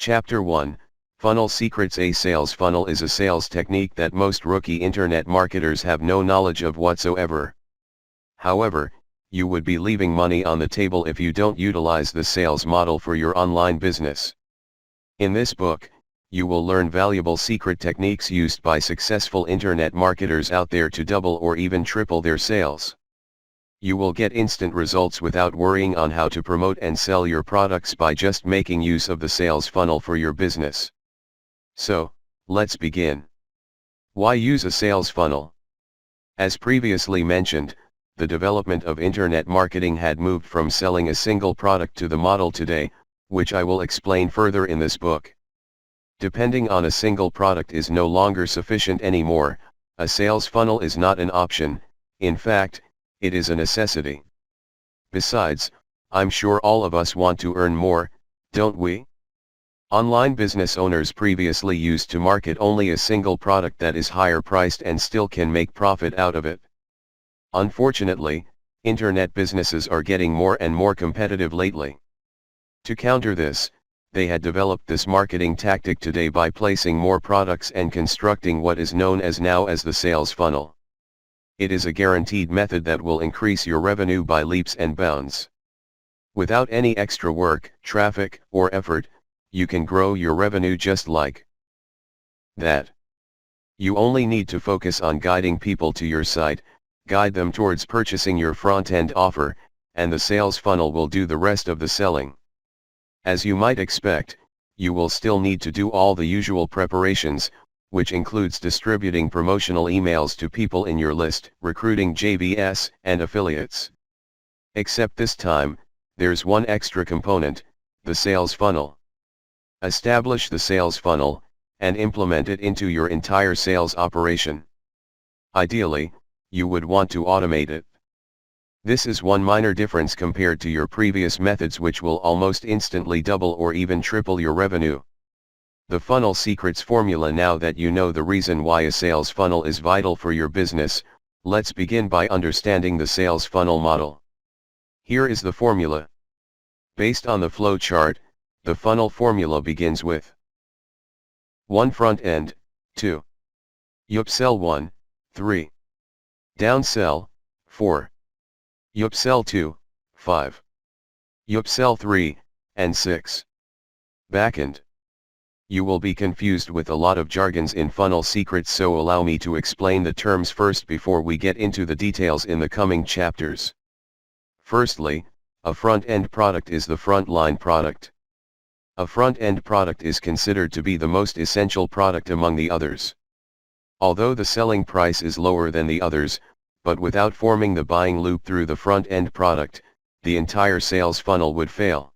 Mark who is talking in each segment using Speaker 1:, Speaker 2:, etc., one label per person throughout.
Speaker 1: Chapter 1, Funnel Secrets. A sales funnel is a sales technique that most rookie internet marketers have no knowledge of whatsoever. However, you would be leaving money on the table if you don't utilize the sales model for your online business. In this book, you will learn valuable secret techniques used by successful internet marketers out there to double or even triple their sales. You will get instant results without worrying on how to promote and sell your products by just making use of the sales funnel for your business. So, let's begin. Why use a sales funnel? As previously mentioned, the development of internet marketing had moved from selling a single product to the model today, which I will explain further in this book. Depending on a single product is no longer sufficient anymore. A sales funnel is not an option, in fact, it is a necessity. Besides, I'm sure all of us want to earn more, don't we? Online business owners previously used to market only a single product that is higher priced and still can make profit out of it. Unfortunately, internet businesses are getting more and more competitive lately. To counter this, they had developed this marketing tactic today by placing more products and constructing what is known as now as the sales funnel. It is a guaranteed method that will increase your revenue by leaps and bounds. Without any extra work, traffic, or effort, you can grow your revenue just like that. You only need to focus on guiding people to your site, guide them towards purchasing your front-end offer, and the sales funnel will do the rest of the selling. As you might expect, you will still need to do all the usual preparations, which includes distributing promotional emails to people in your list, recruiting JVS and affiliates. Except this time, there's one extra component, the sales funnel. Establish the sales funnel, and implement it into your entire sales operation. Ideally, you would want to automate it. This is one minor difference compared to your previous methods, which will almost instantly double or even triple your revenue. The funnel secrets formula. Now that you know the reason why a sales funnel is vital for your business, let's begin by understanding the sales funnel model. Here is the formula. Based on the flow chart, the funnel formula begins with 1. Front end, 2. Upsell 1, 3. Downsell, 4. Upsell 2, 5. Upsell 3, and 6. Backend. You will be confused with a lot of jargons in funnel secrets, so allow me to explain the terms first before we get into the details in the coming chapters. Firstly, a front-end product is the front-line product. A front-end product is considered to be the most essential product among the others. Although the selling price is lower than the others, but without forming the buying loop through the front-end product, the entire sales funnel would fail.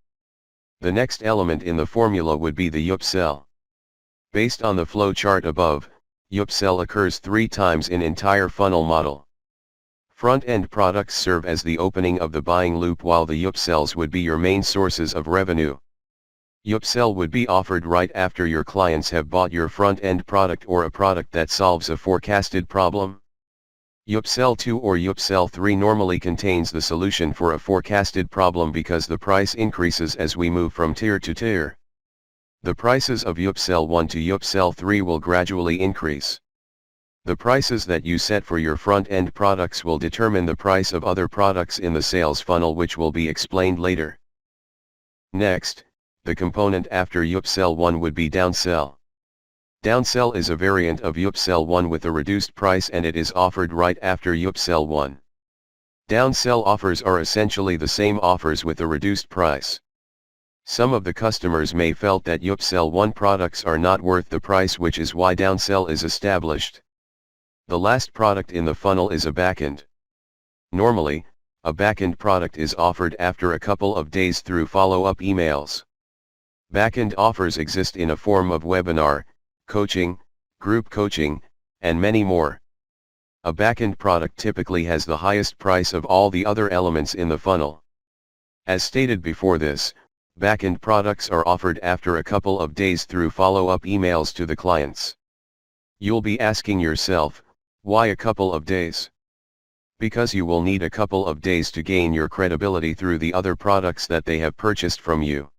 Speaker 1: The next element in the formula would be the upsell. Based on the flow chart above, upsell occurs 3 times in entire funnel model. Front-end products serve as the opening of the buying loop, while the upsells would be your main sources of revenue. Upsell would be offered right after your clients have bought your front-end product or a product that solves a forecasted problem. Upsell 2 or Upsell 3 normally contains the solution for a forecasted problem because the price increases as we move from tier to tier. The prices of Upsell 1 to Upsell 3 will gradually increase. The prices that you set for your front-end products will determine the price of other products in the sales funnel, which will be explained later. Next, the component after Upsell 1 would be downsell. Downsell is a variant of Upsell 1 with a reduced price, and it is offered right after Upsell 1. Downsell offers are essentially the same offers with a reduced price. Some of the customers may felt that Upsell 1 products are not worth the price, which is why downsell is established. The last product in the funnel is a backend. Normally, a backend product is offered after a couple of days through follow-up emails. Backend offers exist in a form of webinar, coaching, group coaching, and many more. A backend product typically has the highest price of all the other elements in the funnel. As stated before this, backend products are offered after a couple of days through follow-up emails to the clients. You'll be asking yourself, why a couple of days? Because you will need a couple of days to gain your credibility through the other products that they have purchased from you.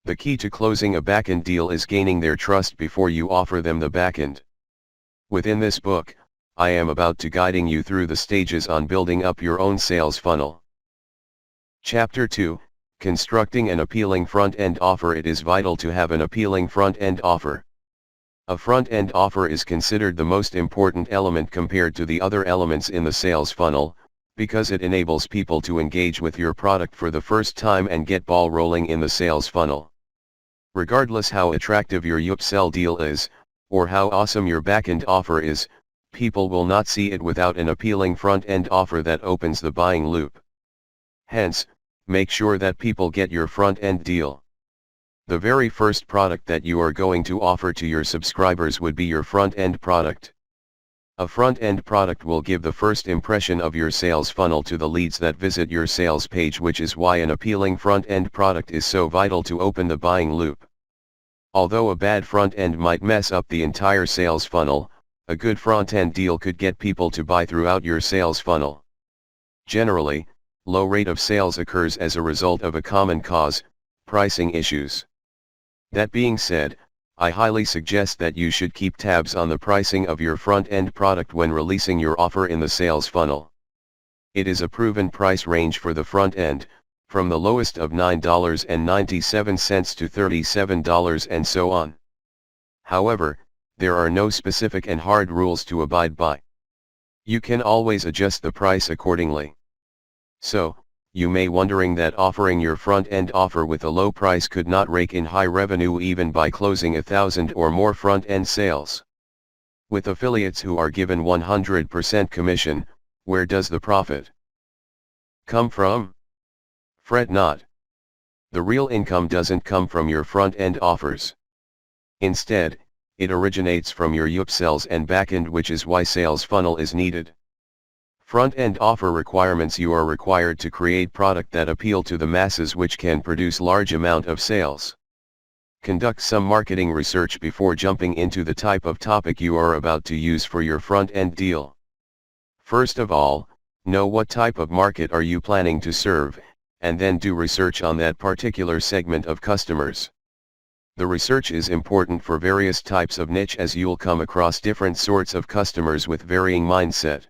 Speaker 1: The key to closing a backend deal is gaining their trust before you offer them the backend. Within this book, I am about to guiding you through the stages on building up your own sales funnel. Chapter 2, Constructing an Appealing Front-End Offer. It is vital to have an appealing front-end offer. A front-end offer is considered the most important element compared to the other elements in the sales funnel, because it enables people to engage with your product for the first time and get ball rolling in the sales funnel. Regardless how attractive your upsell deal is, or how awesome your backend offer is, people will not see it without an appealing front-end offer that opens the buying loop. Hence, make sure that people get your front-end deal. The very first product that you are going to offer to your subscribers would be your front-end product. A front-end product will give the first impression of your sales funnel to the leads that visit your sales page, which is why an appealing front-end product is so vital to open the buying loop. Although a bad front-end might mess up the entire sales funnel, a good front-end deal could get people to buy throughout your sales funnel. Generally, low rate of sales occurs as a result of a common cause, pricing issues. That being said, I highly suggest that you should keep tabs on the pricing of your front-end product when releasing your offer in the sales funnel. It is a proven price range for the front end, from the lowest of $9.97 to $37 and so on. However, there are no specific and hard rules to abide by. You can always adjust the price accordingly. So, you may wondering that offering your front-end offer with a low price could not rake in high revenue even by closing 1,000 or more front-end sales. With affiliates who are given 100% commission, where does the profit come from? Fret not. The real income doesn't come from your front-end offers. Instead, it originates from your upsells and backend, which is why sales funnel is needed. Front-end offer requirements: you are required to create product that appeal to the masses, which can produce large amount of sales. Conduct some marketing research before jumping into the type of topic you are about to use for your front-end deal. First of all, know what type of market are you planning to serve, and then do research on that particular segment of customers. The research is important for various types of niche, as you'll come across different sorts of customers with varying mindset.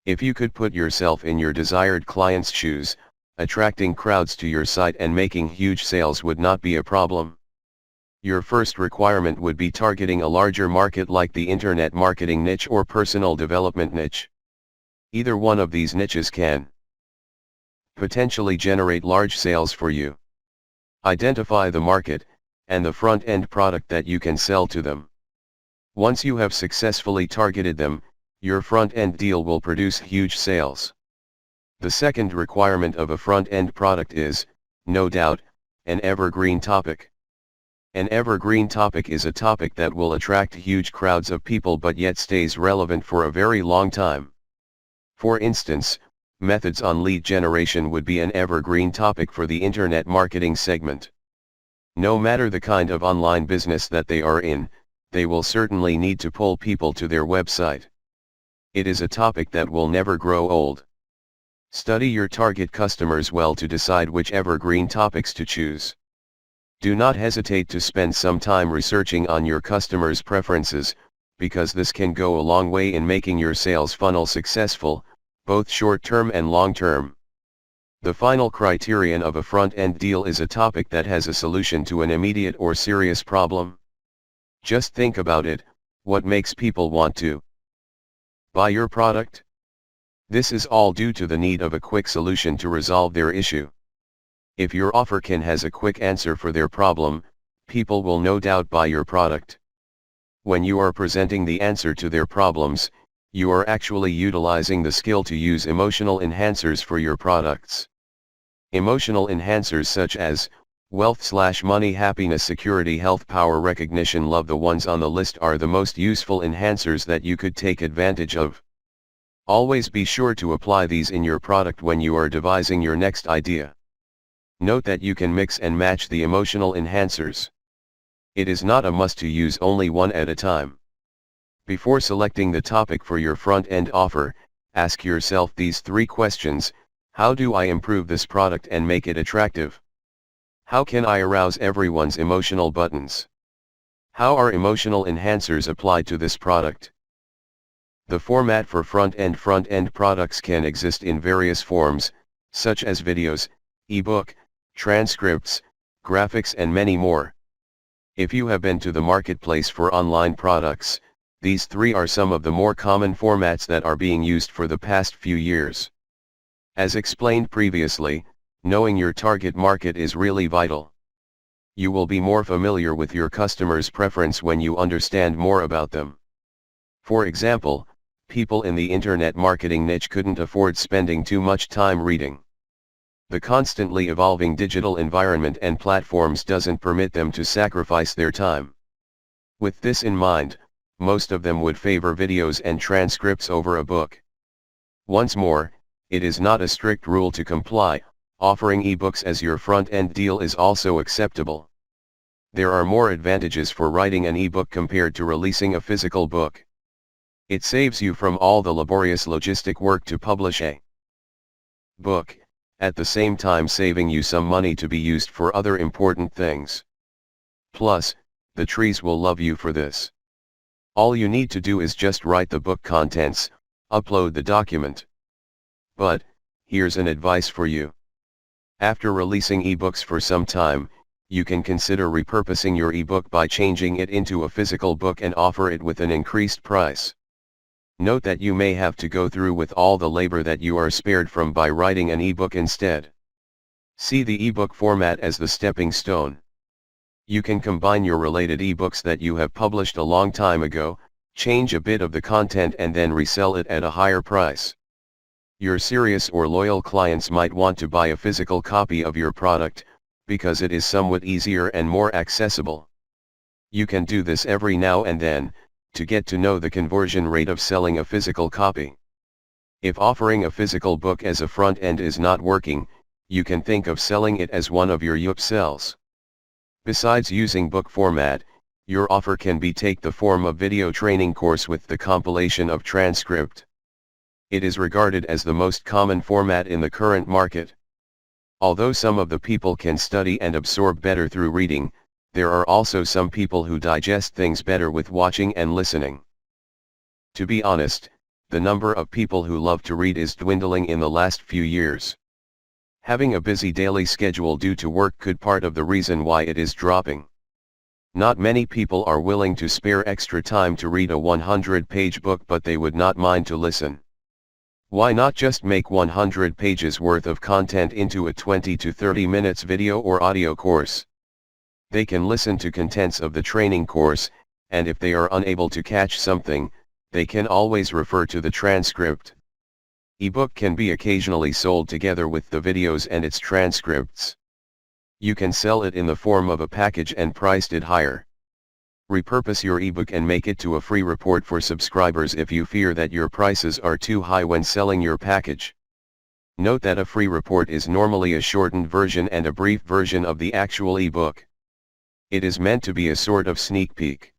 Speaker 1: If you could put yourself in your desired client's shoes, attracting crowds to your site and making huge sales would not be a problem. Your first requirement would be targeting a larger market like the internet marketing niche or personal development niche. Either one of these niches can potentially generate large sales for you. Identify the market, and the front-end product that you can sell to them. Once you have successfully targeted them, your front-end deal will produce huge sales. The second requirement of a front-end product is, no doubt, an evergreen topic. An evergreen topic is a topic that will attract huge crowds of people but yet stays relevant for a very long time. For instance, methods on lead generation would be an evergreen topic for the internet marketing segment. No matter the kind of online business that they are in, they will certainly need to pull people to their website. It is a topic that will never grow old. Study your target customers well to decide which evergreen topics to choose. Do not hesitate to spend some time researching on your customers' preferences, because this can go a long way in making your sales funnel successful, both short-term and long-term. The final criterion of a front-end deal is a topic that has a solution to an immediate or serious problem. Just think about it: what makes people want to buy your product? This is all due to the need of a quick solution to resolve their issue. If your offer has a quick answer for their problem, people will no doubt buy your product. When you are presenting the answer to their problems, you are actually utilizing the skill to use emotional enhancers for your products. Emotional enhancers such as wealth/money, happiness, security, health, power, recognition, love. The ones on the list are the most useful enhancers that you could take advantage of. Always be sure to apply these in your product when you are devising your next idea. Note that you can mix and match the emotional enhancers. It is not a must to use only one at a time. Before selecting the topic for your front-end offer, ask yourself these 3 questions: how do I improve this product and make it attractive? How can I arouse everyone's emotional buttons? How are emotional enhancers applied to this product? The format for front-end products can exist in various forms, such as videos, ebook, transcripts, graphics and many more. If you have been to the marketplace for online products, these three are some of the more common formats that are being used for the past few years. As explained previously, knowing your target market is really vital. You will be more familiar with your customers' preference when you understand more about them. For example, people in the internet marketing niche couldn't afford spending too much time reading. The constantly evolving digital environment and platforms doesn't permit them to sacrifice their time. With this in mind, most of them would favor videos and transcripts over a book. Once more, it is not a strict rule to comply. Offering ebooks as your front-end deal is also acceptable. There are more advantages for writing an ebook compared to releasing a physical book. It saves you from all the laborious logistic work to publish a book, at the same time saving you some money to be used for other important things. Plus, the trees will love you for this. All you need to do is just write the book contents, upload the document. But, here's an advice for you. After releasing ebooks for some time, you can consider repurposing your ebook by changing it into a physical book and offer it with an increased price. Note that you may have to go through with all the labor that you are spared from by writing an ebook instead. See the ebook format as the stepping stone. You can combine your related ebooks that you have published a long time ago, change a bit of the content and then resell it at a higher price. Your serious or loyal clients might want to buy a physical copy of your product, because it is somewhat easier and more accessible. You can do this every now and then, to get to know the conversion rate of selling a physical copy. If offering a physical book as a front end is not working, you can think of selling it as one of your upsells. Besides using book format, your offer can be take the form of video training course with the compilation of transcript. It is regarded as the most common format in the current market. Although some of the people can study and absorb better through reading, there are also some people who digest things better with watching and listening. To be honest, the number of people who love to read is dwindling in the last few years. Having a busy daily schedule due to work could part of the reason why it is dropping. Not many people are willing to spare extra time to read a 100-page book, but they would not mind to listen. Why not just make 100 pages worth of content into a 20 to 30 minutes video or audio course? They can listen to contents of the training course, and if they are unable to catch something, they can always refer to the transcript. Ebook can be occasionally sold together with the videos and its transcripts. You can sell it in the form of a package and priced it higher. Repurpose your ebook and make it to a free report for subscribers if you fear that your prices are too high when selling your package. Note that a free report is normally a shortened version and a brief version of the actual ebook. It is meant to be a sort of sneak peek.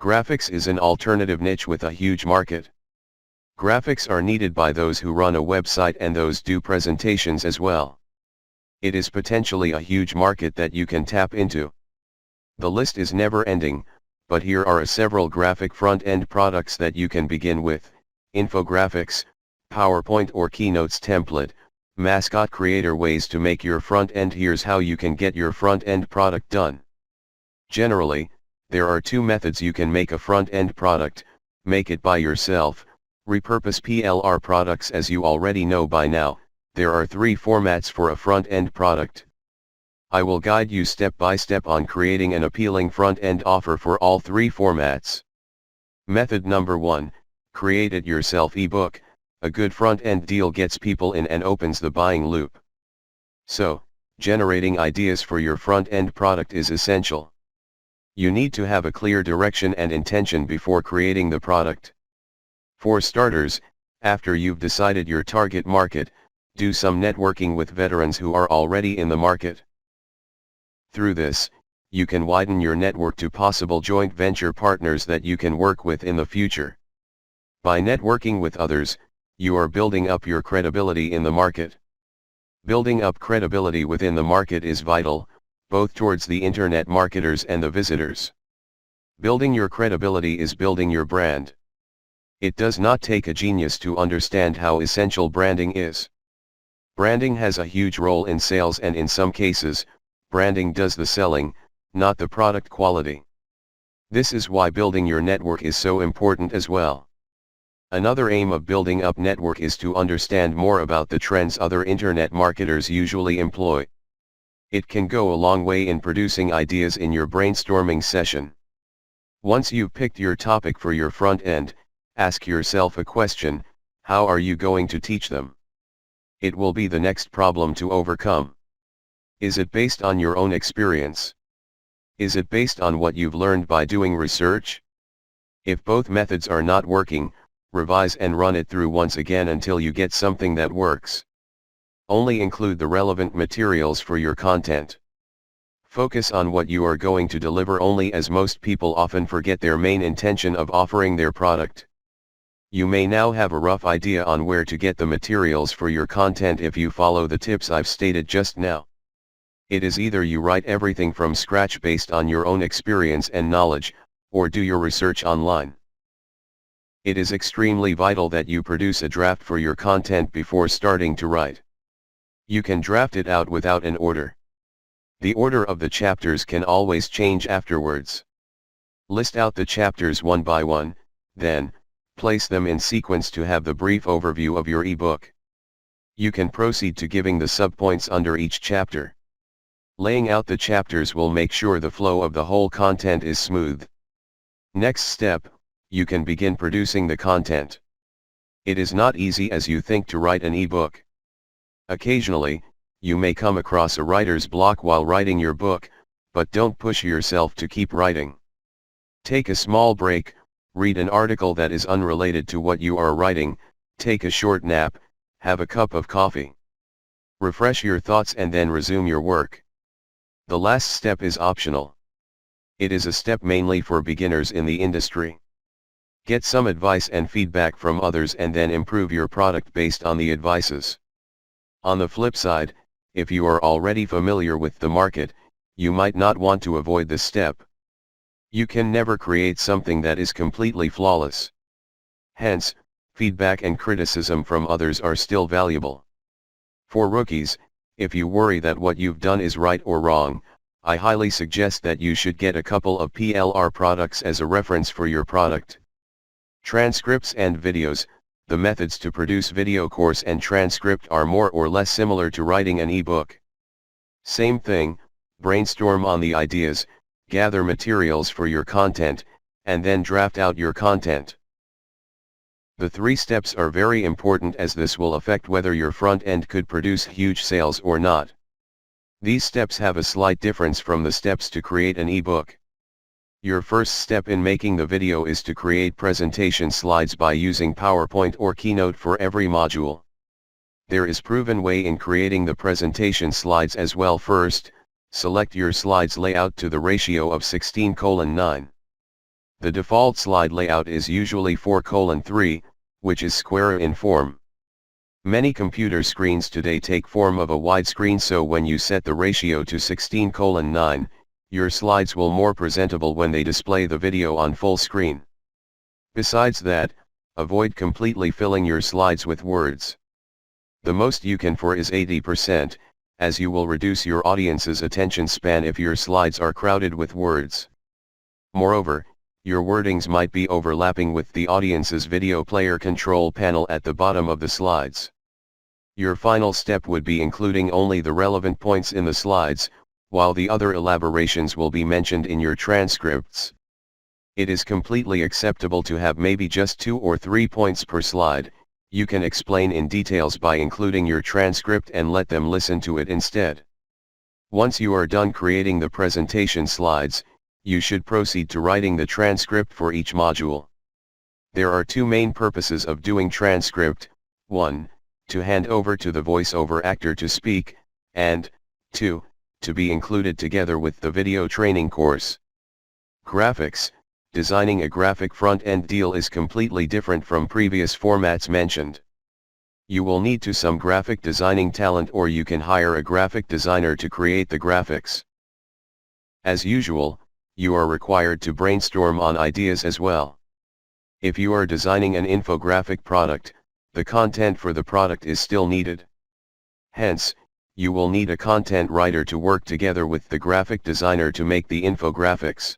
Speaker 1: Graphics is an alternative niche with a huge market. Graphics are needed by those who run a website and those do presentations as well. It is potentially a huge market that you can tap into. The list is never ending, but here are several graphic front-end products that you can begin with: infographics, PowerPoint or Keynotes template, Mascot Creator. Ways to make your front-end. Here's how you can get your front-end product done. Generally, there are two methods you can make a front-end product: make it by yourself, repurpose PLR products. As you already know by now, there are three formats for a front-end product. I will guide you step by step on creating an appealing front-end offer for all three formats. Method number 1, create it yourself ebook. A good front-end deal gets people in and opens the buying loop. So, generating ideas for your front-end product is essential. You need to have a clear direction and intention before creating the product. For starters, after you've decided your target market, do some networking with veterans who are already in the market. Through this, you can widen your network to possible joint venture partners that you can work with in the future. By networking with others, you are building up your credibility in the market. Building up credibility within the market is vital, both towards the internet marketers and the visitors. Building your credibility is building your brand. It does not take a genius to understand how essential branding is. Branding has a huge role in sales, and in some cases, branding does the selling, not the product quality. This is why building your network is so important as well. Another aim of building up network is to understand more about the trends other internet marketers usually employ. It can go a long way in producing ideas in your brainstorming session. Once you've picked your topic for your front end, ask yourself a question: how are you going to teach them? It will be the next problem to overcome. Is it based on your own experience? Is it based on what you've learned by doing research? If both methods are not working, revise and run it through once again until you get something that works. Only include the relevant materials for your content. Focus on what you are going to deliver only, as most people often forget their main intention of offering their product. You may now have a rough idea on where to get the materials for your content if you follow the tips I've stated just now. It is either you write everything from scratch based on your own experience and knowledge, or do your research online. It is extremely vital that you produce a draft for your content before starting to write. You can draft it out without an order. The order of the chapters can always change afterwards. List out the chapters one by one, then, place them in sequence to have the brief overview of your ebook. You can proceed to giving the subpoints under each chapter. Laying out the chapters will make sure the flow of the whole content is smooth. Next step, you can begin producing the content. It is not easy as you think to write an ebook. Occasionally, you may come across a writer's block while writing your book, but don't push yourself to keep writing. Take a small break, read an article that is unrelated to what you are writing, take a short nap, have a cup of coffee. Refresh your thoughts and then resume your work. The last step is optional. It is a step mainly for beginners in the industry. Get some advice and feedback from others and then improve your product based on the advices. On the flip side, if you are already familiar with the market, you might not want to avoid this step. You can never create something that is completely flawless. Hence, feedback and criticism from others are still valuable. For rookies, if you worry that what you've done is right or wrong, I highly suggest that you should get a couple of PLR products as a reference for your product. Transcripts and videos. The methods to produce video course and transcript are more or less similar to writing an ebook. Same thing, brainstorm on the ideas, gather materials for your content, and then draft out your content. The 3 steps are very important as this will affect whether your front end could produce huge sales or not. These steps have a slight difference from the steps to create an ebook. Your first step in making the video is to create presentation slides by using PowerPoint or Keynote for every module. There is proven way in creating the presentation slides as well. First, select your slides layout to the ratio of 16:9. The default slide layout is usually 4:3, which is square in form. Many computer screens today take form of a widescreen, so when you set the ratio to 16:9, your slides will more presentable when they display the video on full screen. Besides that, avoid completely filling your slides with words. The most you can for is 80%, as you will reduce your audience's attention span if your slides are crowded with words. Moreover, your wordings might be overlapping with the audience's video player control panel at the bottom of the slides. Your final step would be including only the relevant points in the slides, while the other elaborations will be mentioned in your transcripts. It is completely acceptable to have maybe just 2 or 3 points per slide. You can explain in details by including your transcript and let them listen to it instead. Once you are done creating the presentation slides, you should proceed to writing the transcript for each module. There are 2 main purposes of doing transcript: 1, to hand over to the voiceover actor to speak, and 2, to be included together with the video training course. Graphics. Designing a graphic front-end deal is completely different from previous formats mentioned. You will need to some graphic designing talent, or you can hire a graphic designer to create the graphics. As usual, you are required to brainstorm on ideas as well. If you are designing an infographic product, the content for the product is still needed. Hence, you will need a content writer to work together with the graphic designer to make the infographics.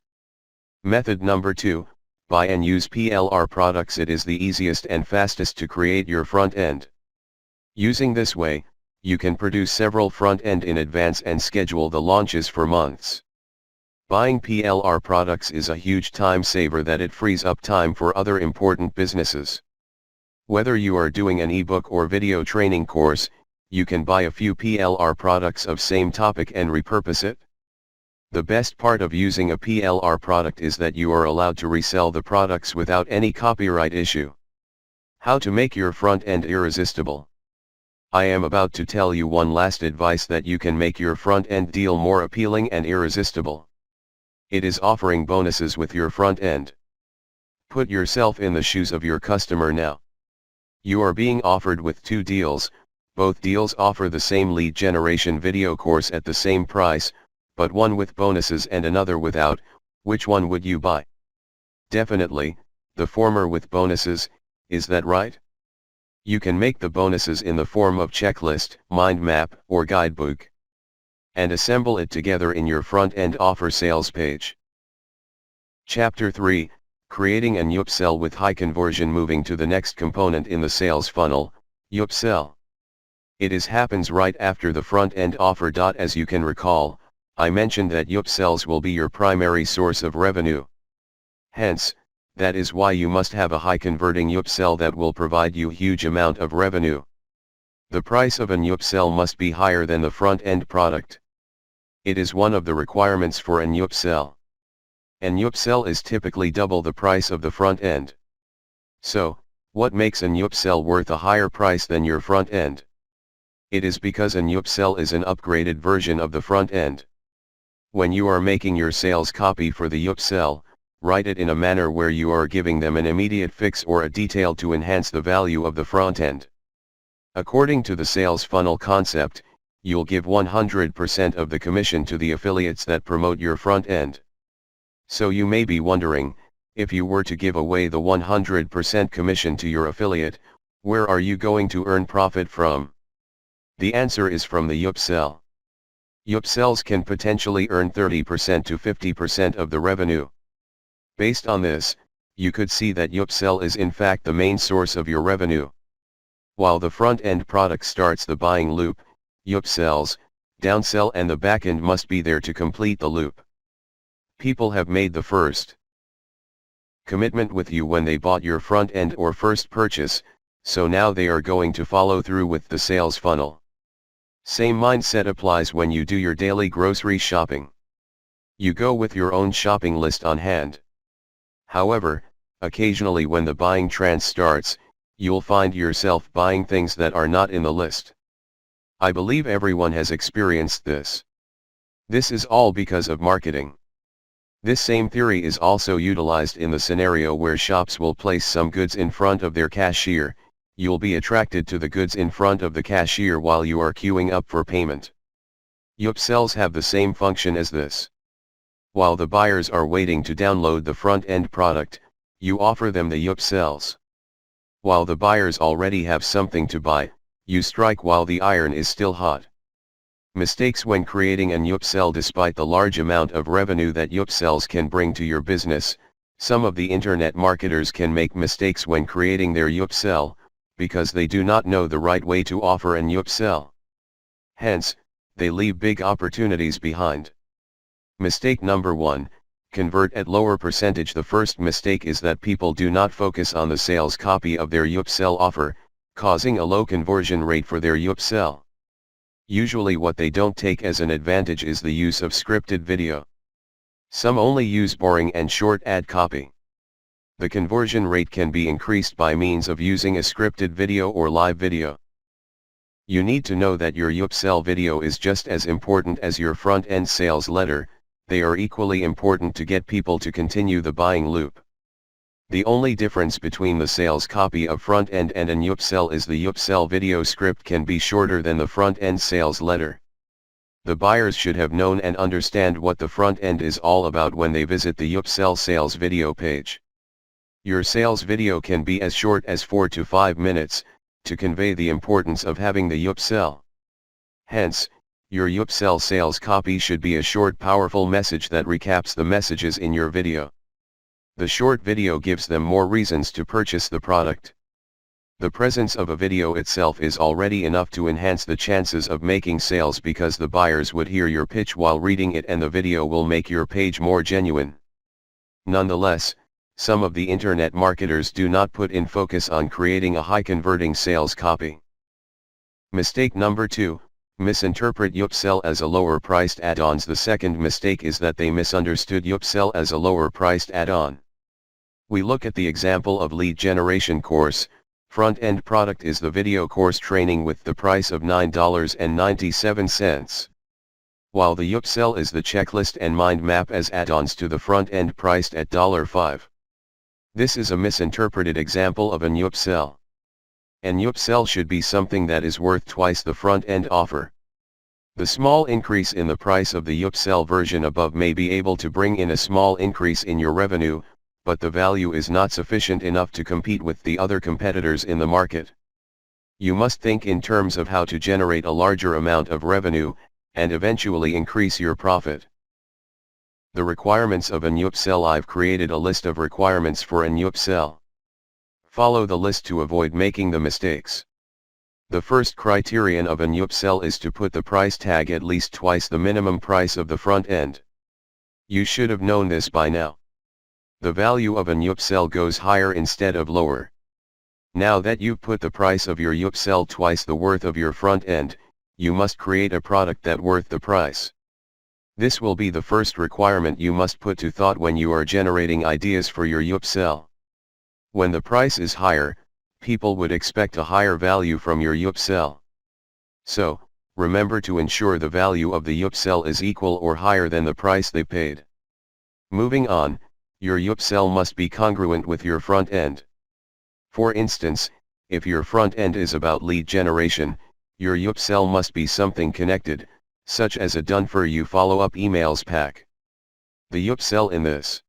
Speaker 1: Method number 2, buy and use PLR products. It is the easiest and fastest to create your front end. Using this way, you can produce several front end in advance and schedule the launches for months. Buying PLR products is a huge time saver that it frees up time for other important businesses. Whether you are doing an ebook or video training course, you can buy a few PLR products of same topic and repurpose it. The best part of using a PLR product is that you are allowed to resell the products without any copyright issue. How to make your front end irresistible. I am about to tell you one last advice that you can make your front end deal more appealing and irresistible. It is offering bonuses with your front end. Put yourself in the shoes of your customer now. You are being offered with two deals. Both deals offer the same lead generation video course at the same price, but one with bonuses and another without. Which one would you buy? Definitely, the former with bonuses. Is that right? You can make the bonuses in the form of checklist, mind map, or guidebook, and assemble it together in your front-end offer sales page. Chapter 3, Creating an upsell with high conversion. Moving to the next component in the sales funnel, upsell. It happens right after the front-end offer. As you can recall, I mentioned that upsells will be your primary source of revenue. Hence, that is why you must have a high converting upsell that will provide you huge amount of revenue. The price of an upsell must be higher than the front-end product. It is one of the requirements for an upsell. An upsell is typically double the price of the front end. So, what makes an upsell worth a higher price than your front end? It is because an upsell is an upgraded version of the front end. When you are making your sales copy for the upsell, write it in a manner where you are giving them an immediate fix or a detail to enhance the value of the front end. According to the sales funnel concept, you'll give 100% of the commission to the affiliates that promote your front end. So you may be wondering, if you were to give away the 100% commission to your affiliate, where are you going to earn profit from? The answer is from the upsell. Upsells can potentially earn 30% to 50% of the revenue. Based on this, you could see that upsell is in fact the main source of your revenue. While the front-end product starts the buying loop, upsells, downsell and the back-end must be there to complete the loop. People have made the first commitment with you when they bought your front-end or first purchase, so now they are going to follow through with the sales funnel. Same mindset applies when you do your daily grocery shopping. You go with your own shopping list on hand. However, occasionally when the buying trance starts, you'll find yourself buying things that are not in the list. I believe everyone has experienced this. This is all because of marketing. This same theory is also utilized in the scenario where shops will place some goods in front of their cashier. You'll be attracted to the goods in front of the cashier while you are queuing up for payment. Upsells have the same function as this. While the buyers are waiting to download the front-end product, you offer them the upsells. While the buyers already have something to buy, you strike while the iron is still hot. Mistakes when creating an upsell. Despite the large amount of revenue that upsells can bring to your business, some of the internet marketers can make mistakes when creating their upsell, because they do not know the right way to offer an upsell. Hence, they leave big opportunities behind. Mistake number 1, convert at lower percentage. The first mistake is that people do not focus on the sales copy of their upsell offer, causing a low conversion rate for their upsell. Usually what they don't take as an advantage is the use of scripted video. Some only use boring and short ad copy. The conversion rate can be increased by means of using a scripted video or live video. You need to know that your upsell video is just as important as your front-end sales letter. They are equally important to get people to continue the buying loop. The only difference between the sales copy of front end and an upsell is the upsell video script can be shorter than the front end sales letter. The buyers should have known and understand what the front end is all about when they visit the upsell sales video page. Your sales video can be as short as 4 to 5 minutes, to convey the importance of having the upsell. Hence, your upsell sales copy should be a short powerful message that recaps the messages in your video. The short video gives them more reasons to purchase the product. The presence of a video itself is already enough to enhance the chances of making sales because the buyers would hear your pitch while reading it and the video will make your page more genuine. Nonetheless, some of the internet marketers do not put in focus on creating a high-converting sales copy. Mistake number 2, misinterpret upsell as a lower-priced add-ons. The second mistake is that they misunderstood upsell as a lower-priced add-on. We look at the example of lead generation course. Front-end product is the video course training with the price of $9.97. While the upsell is the checklist and mind map as add-ons to the front-end priced at $5. This is a misinterpreted example of an upsell. An upsell should be something that is worth twice the front-end offer. The small increase in the price of the upsell version above may be able to bring in a small increase in your revenue, but the value is not sufficient enough to compete with the other competitors in the market. You must think in terms of how to generate a larger amount of revenue, and eventually increase your profit. The requirements of an upsell. I've created a list of requirements for an upsell. Follow the list to avoid making the mistakes. The first criterion of an upsell is to put the price tag at least twice the minimum price of the front end. You should have known this by now. The value of an upsell goes higher instead of lower. Now that you've put the price of your upsell twice the worth of your front end, you must create a product that worth the price. This will be the first requirement you must put to thought when you are generating ideas for your upsell. When the price is higher, people would expect a higher value from your upsell. So, remember to ensure the value of the upsell is equal or higher than the price they paid. Moving on, your upsell must be congruent with your front end. For instance, if your front end is about lead generation, your upsell must be something connected, such as a done-for-you follow-up emails pack. The upsell in this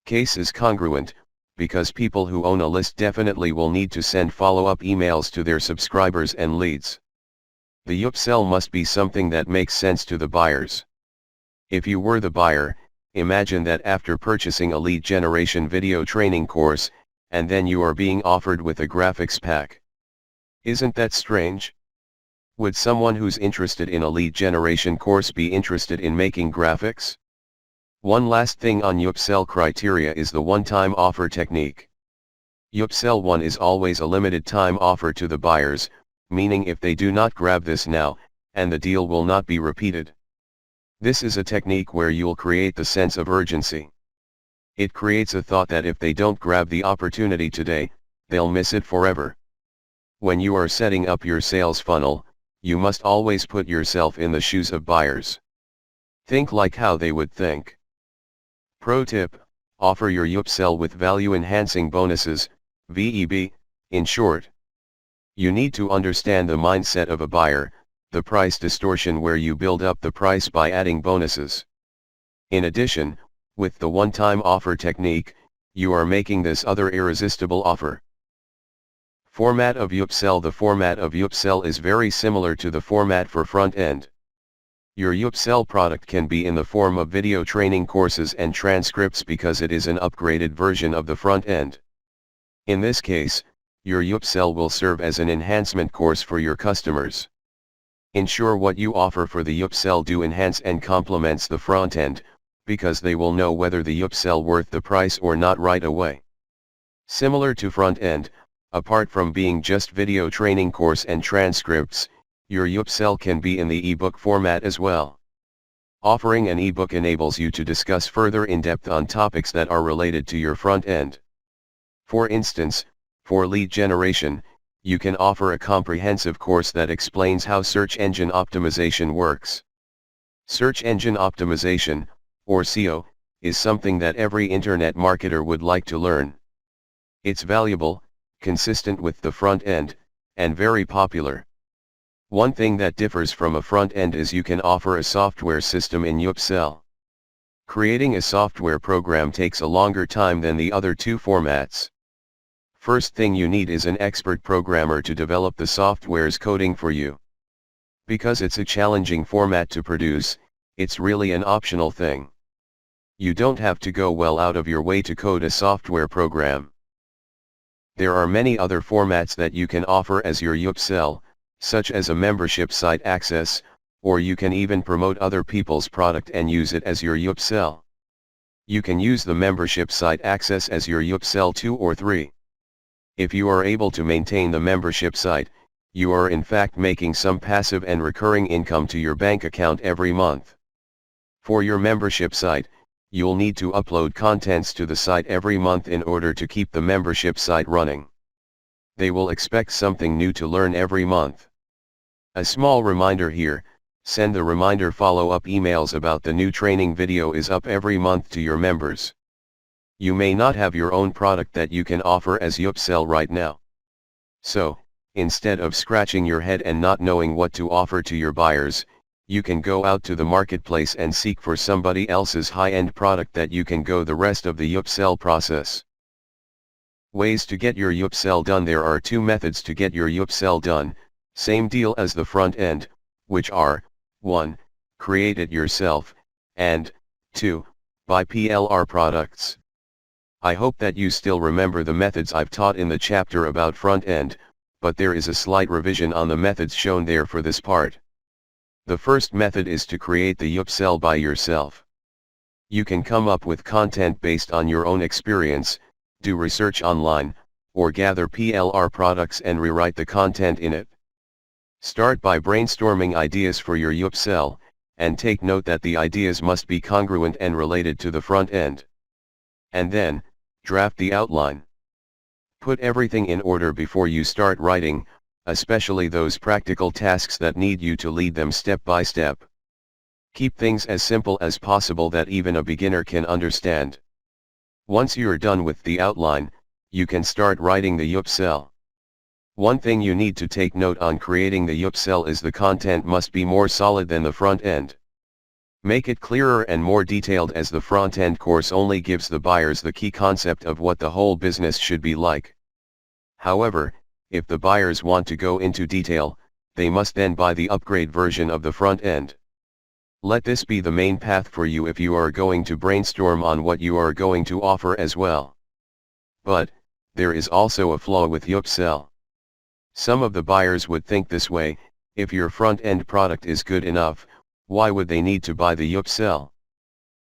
Speaker 1: case is congruent, because people who own a list definitely will need to send follow-up emails to their subscribers and leads. The upsell must be something that makes sense to the buyers. If you were the buyer, imagine that after purchasing a lead generation video training course, and then you are being offered with a graphics pack. Isn't that strange? Would someone who's interested in a lead generation course be interested in making graphics? One last thing on upsell criteria is the one-time offer technique. Upsell 1 is always a limited time offer to the buyers, meaning if they do not grab this now, and the deal will not be repeated. This is a technique where you'll create the sense of urgency. It creates a thought that if they don't grab the opportunity today, they'll miss it forever. When you are setting up your sales funnel, you must always put yourself in the shoes of buyers. Think like how they would think. Pro tip: offer your upsell with value-enhancing bonuses, VEB, in short. You need to understand the mindset of a buyer, the price distortion where you build up the price by adding bonuses. In addition, with the one-time offer technique, you are making this other irresistible offer. Format of upsell. The format of upsell is very similar to the format for front end. Your upsell product can be in the form of video training courses and transcripts because it is an upgraded version of the front end. In this case, your upsell will serve as an enhancement course for your customers. Ensure what you offer for the upsell do enhance and complements the front end, because they will know whether the upsell worth the price or not right away. Similar to front end, apart from being just video training course and transcripts, your upsell can be in the ebook format as well. Offering an ebook enables you to discuss further in depth on topics that are related to your front end. For instance, for lead generation, you can offer a comprehensive course that explains how search engine optimization works. Search engine optimization, or SEO, is something that every internet marketer would like to learn. It's valuable, consistent with the front end, and very popular. One thing that differs from a front end is you can offer a software system in Upsell. Creating a software program takes a longer time than the other two formats. First thing you need is an expert programmer to develop the software's coding for you. Because it's a challenging format to produce, it's really an optional thing. You don't have to go well out of your way to code a software program. There are many other formats that you can offer as your Upsell, such as a membership site access, or you can even promote other people's product and use it as your Upsell. You can use the membership site access as your Upsell 2 or 3. If you are able to maintain the membership site, you are in fact making some passive and recurring income to your bank account every month. For your membership site, you'll need to upload contents to the site every month in order to keep the membership site running. They will expect something new to learn every month. A small reminder here, send the reminder follow-up emails about the new training video is up every month to your members. You may not have your own product that you can offer as Upsell right now. So, instead of scratching your head and not knowing what to offer to your buyers, you can go out to the marketplace and seek for somebody else's high-end product that you can go the rest of the Upsell process. Ways to get your Upsell done. There are two methods to get your Upsell done, same deal as the front end, which are, 1. Create it yourself, and 2. Buy PLR products. I hope that you still remember the methods I've taught in the chapter about front end, but there is a slight revision on the methods shown there for this part. The first method is to create the Upsell by yourself. You can come up with content based on your own experience, do research online, or gather PLR products and rewrite the content in it. Start by brainstorming ideas for your Upsell, and take note that the ideas must be congruent and related to the front end. And then, draft the outline. Put everything in order before you start writing, especially those practical tasks that need you to lead them step by step. Keep things as simple as possible that even a beginner can understand. Once you're done with the outline, you can start writing the Upsell. One thing you need to take note on creating the Upsell is the content must be more solid than the front end. Make it clearer and more detailed, as the front end course only gives the buyers the key concept of what the whole business should be like. However, if the buyers want to go into detail, they must then buy the upgrade version of the front end. Let this be the main path for you if you are going to brainstorm on what you are going to offer as well. But, there is also a flaw with Upsell. Some of the buyers would think this way: if your front end product is good enough, why would they need to buy the Upsell?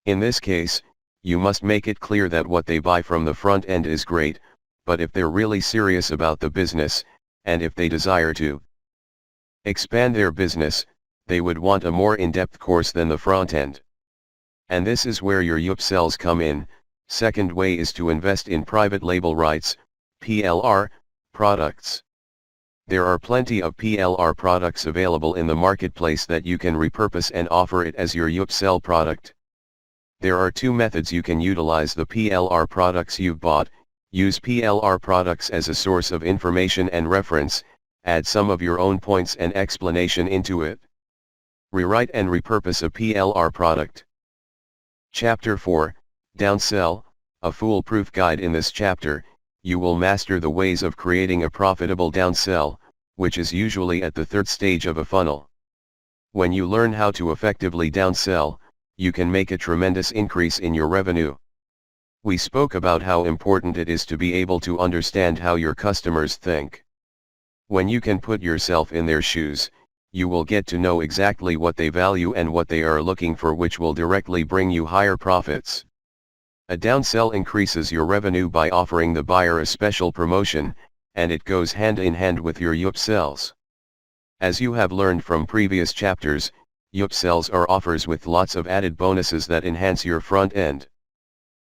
Speaker 1: In this case, you must make it clear that what they buy from the front end is great, but if they're really serious about the business, and if they desire to expand their business, they would want a more in-depth course than the front end. And this is where your Upsells come in. Second way is to invest in private label rights, PLR, products. There are plenty of PLR products available in the marketplace that you can repurpose and offer it as your Upsell product. There are two methods you can utilize the PLR products you've bought. Use PLR products as a source of information and reference, add some of your own points and explanation into it. Rewrite and repurpose a PLR product. Chapter 4, Downsell, a foolproof guide. In this chapter, you will master the ways of creating a profitable downsell, which is usually at the third stage of a funnel. When you learn how to effectively downsell, you can make a tremendous increase in your revenue. We spoke about how important it is to be able to understand how your customers think. When you can put yourself in their shoes, you will get to know exactly what they value and what they are looking for, which will directly bring you higher profits. A downsell increases your revenue by offering the buyer a special promotion, and it goes hand in hand with your Upsells. As you have learned from previous chapters, Upsells are offers with lots of added bonuses that enhance your front end.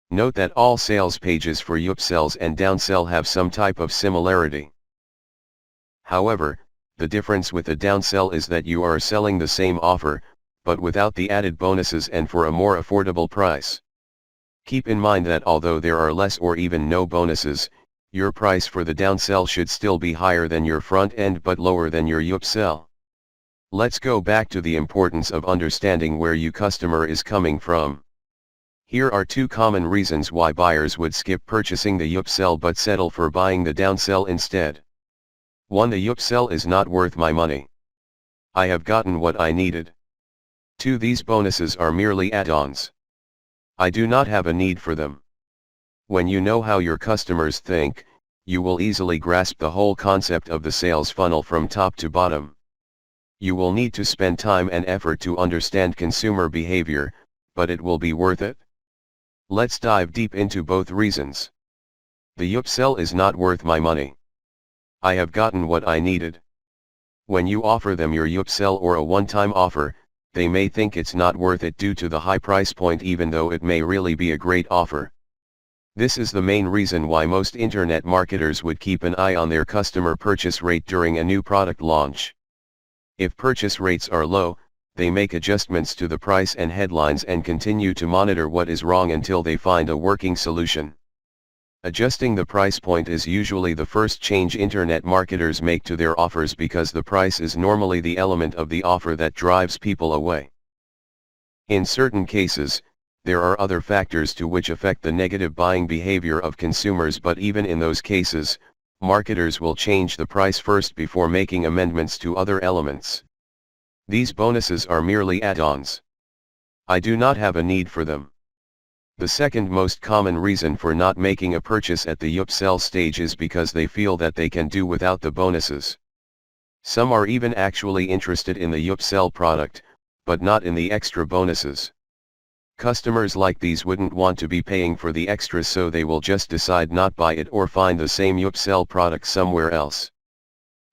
Speaker 1: Note that all sales pages for Upsells and downsell have some type of similarity. However, the difference with a downsell is that you are selling the same offer, but without the added bonuses and for a more affordable price. Keep in mind that although there are less or even no bonuses, your price for the downsell should still be higher than your front end but lower than your upsell. Let's go back to the importance of understanding where your customer is coming from. Here are 2 common reasons why buyers would skip purchasing the upsell but settle for buying the downsell instead. 1. The upsell is not worth my money. I have gotten what I needed. 2. These bonuses are merely add-ons. I do not have a need for them. When you know how your customers think, you will easily grasp the whole concept of the sales funnel from top to bottom. You will need to spend time and effort to understand consumer behavior, but it will be worth it. Let's dive deep into both reasons. The upsell is not worth my money. I have gotten what I needed. When you offer them your upsell or a one-time offer, they may think it's not worth it due to the high price point even though it may really be a great offer. This is the main reason why most internet marketers would keep an eye on their customer purchase rate during a new product launch. If purchase rates are low, they make adjustments to the price and headlines and continue to monitor what is wrong until they find a working solution. Adjusting the price point is usually the first change internet marketers make to their offers because the price is normally the element of the offer that drives people away. In certain cases, there are other factors to which affect the negative buying behavior of consumers, but even in those cases, marketers will change the price first before making amendments to other elements. These bonuses are merely add-ons. I do not have a need for them. The second most common reason for not making a purchase at the upsell stage is because they feel that they can do without the bonuses. Some are even actually interested in the upsell product, but not in the extra bonuses. Customers like these wouldn't want to be paying for the extras, so they will just decide not buy it or find the same upsell product somewhere else.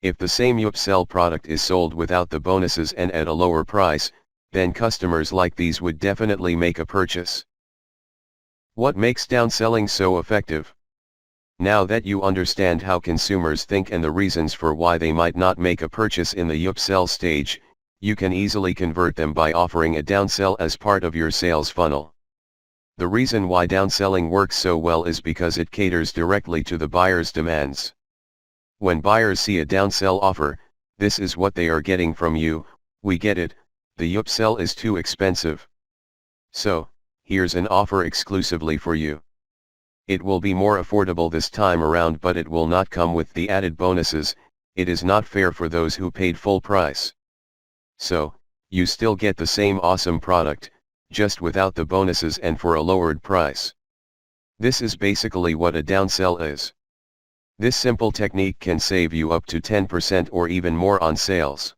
Speaker 1: If the same upsell product is sold without the bonuses and at a lower price, then customers like these would definitely make a purchase. What makes downselling so effective? Now that you understand how consumers think and the reasons for why they might not make a purchase in the upsell stage, you can easily convert them by offering a downsell as part of your sales funnel. The reason why downselling works so well is because it caters directly to the buyer's demands. When buyers see a downsell offer, this is what they are getting from you: we get it, the upsell is too expensive. So, here's an offer exclusively for you. It will be more affordable this time around, but it will not come with the added bonuses. It is not fair for those who paid full price. So, you still get the same awesome product, just without the bonuses and for a lowered price. This is basically what a downsell is. This simple technique can save you up to 10% or even more on sales.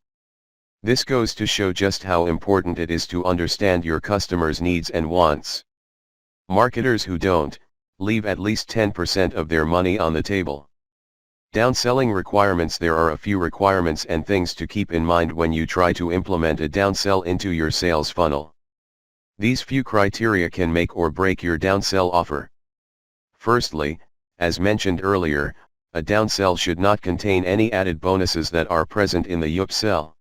Speaker 1: This goes to show just how important it is to understand your customers' needs and wants. Marketers who don't, leave at least 10% of their money on the table. Downselling requirements. There are a few requirements and things to keep in mind when you try to implement a downsell into your sales funnel. These few criteria can make or break your downsell offer. Firstly, as mentioned earlier, a downsell should not contain any added bonuses that are present in the upsell.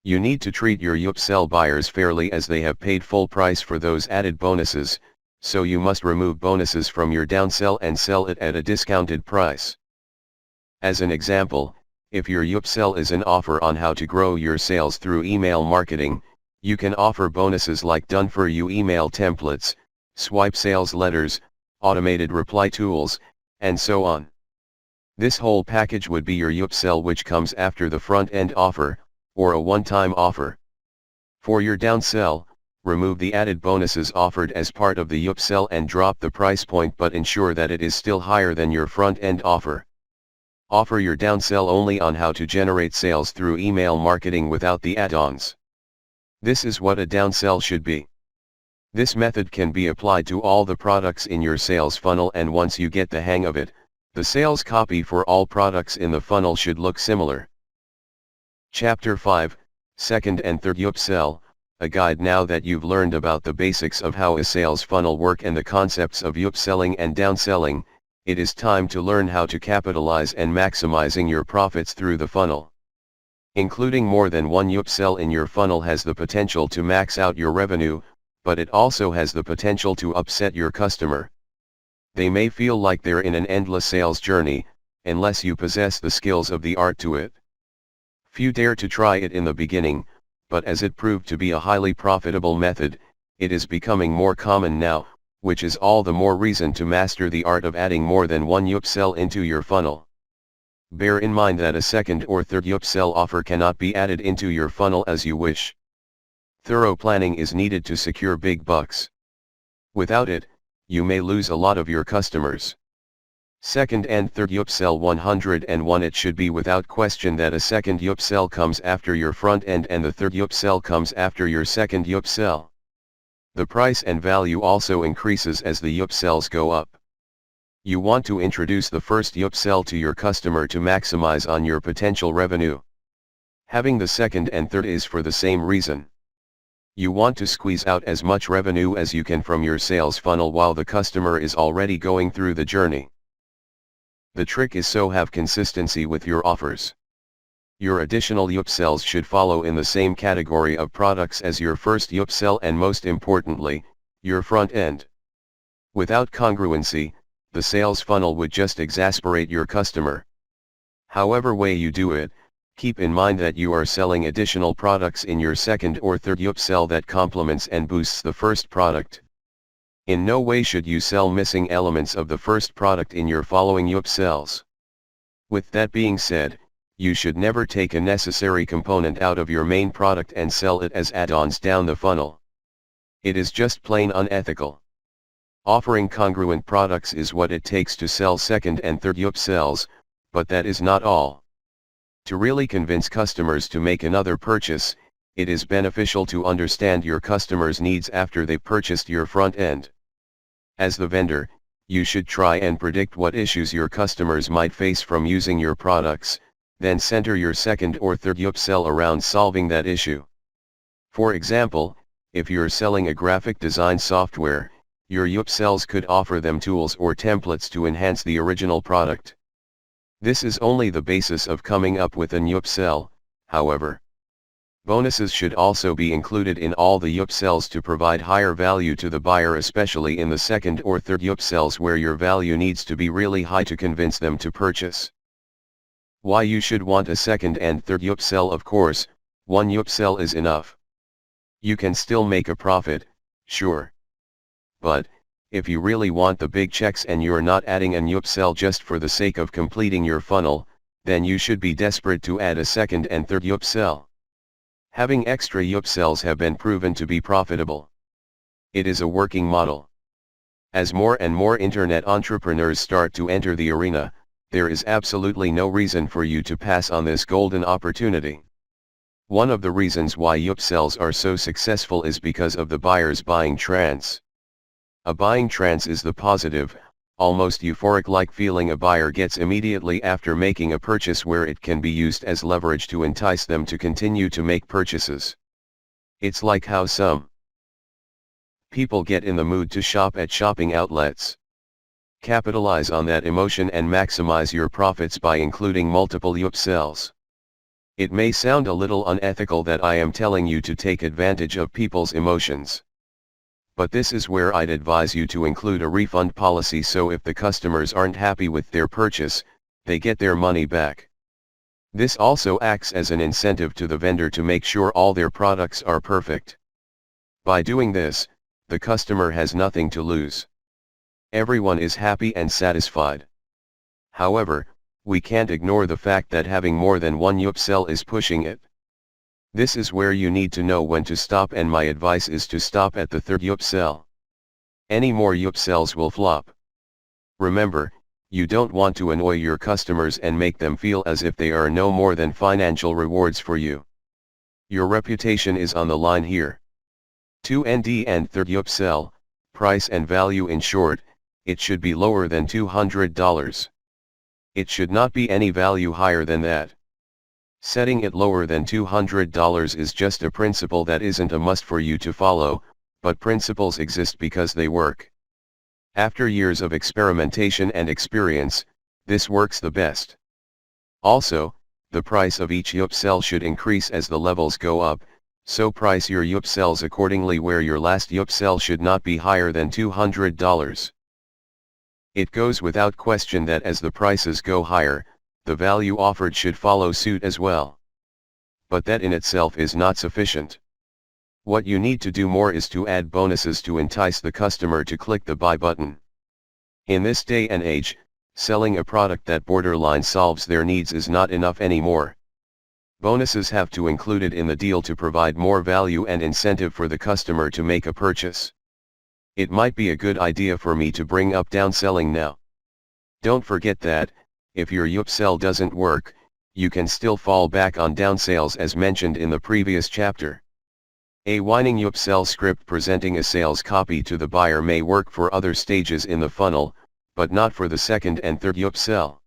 Speaker 1: You need to treat your upsell buyers fairly, as they have paid full price for those added bonuses, so you must remove bonuses from your downsell and sell it at a discounted price. As an example, if your upsell is an offer on how to grow your sales through email marketing, you can offer bonuses like done for you email templates, swipe sales letters, automated reply tools, and so on. This whole package would be your upsell, which comes after the front-end offer, or a one-time offer. For your downsell, remove the added bonuses offered as part of the upsell and drop the price point, but ensure that it is still higher than your front-end offer. Offer your downsell only on how to generate sales through email marketing without the add-ons. This is what a downsell should be. This method can be applied to all the products in your sales funnel, and once you get the hang of it, the sales copy for all products in the funnel should look similar. Chapter 5, Second and Third Upsell, a guide. Now that you've learned about the basics of how a sales funnel work and the concepts of upselling and downselling, it is time to learn how to capitalize and maximizing your profits through the funnel. Including more than one upsell in your funnel has the potential to max out your revenue, but it also has the potential to upset your customer. They may feel like they're in an endless sales journey, unless you possess the skills of the art to it. Few dare to try it in the beginning, but as it proved to be a highly profitable method, it is becoming more common now, which is all the more reason to master the art of adding more than one upsell into your funnel. Bear in mind that a second or third upsell offer cannot be added into your funnel as you wish. Thorough planning is needed to secure big bucks. Without it, you may lose a lot of your customers. Second and third upsell 101. It should be without question that a second upsell comes after your front end and the third upsell comes after your second upsell. The price and value also increases as the upsells go up. You want to introduce the first upsell to your customer to maximize on your potential revenue. Having the second and third is for the same reason. You want to squeeze out as much revenue as you can from your sales funnel while the customer is already going through the journey. The trick is to have consistency with your offers. Your additional upsells should follow in the same category of products as your first upsell and most importantly, your front end. Without congruency, the sales funnel would just exasperate your customer. However way you do it, keep in mind that you are selling additional products in your second or third upsell that complements and boosts the first product. In no way should you sell missing elements of the first product in your following upsells. With that being said, you should never take a necessary component out of your main product and sell it as add-ons down the funnel. It is just plain unethical. Offering congruent products is what it takes to sell second and third upsells, but that is not all. To really convince customers to make another purchase, it is beneficial to understand your customers' needs after they purchased your front end. As the vendor, you should try and predict what issues your customers might face from using your products, then center your second or third upsell around solving that issue. For example, if you're selling a graphic design software, your upsells could offer them tools or templates to enhance the original product. This is only the basis of coming up with an upsell, however. Bonuses should also be included in all the upsells to provide higher value to the buyer, especially in the second or third upsells where your value needs to be really high to convince them to purchase. Why you should want a second and third upsell? Of course, one upsell is enough. You can still make a profit, sure. But, if you really want the big checks and you're not adding an upsell just for the sake of completing your funnel, then you should be desperate to add a second and third upsell. Having extra upsells have been proven to be profitable. It is a working model. As more and more internet entrepreneurs start to enter the arena, there is absolutely no reason for you to pass on this golden opportunity. One of the reasons why upsells are so successful is because of the buyer's buying trance. A buying trance is the positive, almost euphoric-like feeling a buyer gets immediately after making a purchase where it can be used as leverage to entice them to continue to make purchases. It's like how some people get in the mood to shop at shopping outlets. Capitalize on that emotion and maximize your profits by including multiple upsells. It may sound a little unethical that I am telling you to take advantage of people's emotions. But this is where I'd advise you to include a refund policy so if the customers aren't happy with their purchase, they get their money back. This also acts as an incentive to the vendor to make sure all their products are perfect. By doing this, the customer has nothing to lose. Everyone is happy and satisfied. However, we can't ignore the fact that having more than one upsell is pushing it. This is where you need to know when to stop, and my advice is to stop at the third upsell. Any more upsells will flop. Remember, you don't want to annoy your customers and make them feel as if they are no more than financial rewards for you. Your reputation is on the line here. 2nd and third upsell, price and value. In short, it should be lower than $200. It should not be any value higher than that. Setting it lower than $200 is just a principle that isn't a must for you to follow, but principles exist because they work. After years of experimentation and experience, this works the best. Also, the price of each upsell should increase as the levels go up, So price your upsells accordingly, where your last upsell should not be higher than $200. It goes without question that as the prices go higher, the value offered should follow suit as well. But that in itself is not sufficient. What you need to do more is to add bonuses to entice the customer to click the buy button. In this day and age, selling a product that borderline solves their needs is not enough anymore. Bonuses have to included in the deal to provide more value and incentive for the customer to make a purchase. It might be a good idea for me to bring up downselling now. Don't forget that, if your upsell doesn't work, you can still fall back on downsales as mentioned in the previous chapter. A winning upsell script presenting a sales copy to the buyer may work for other stages in the funnel, but not for the second and third upsell.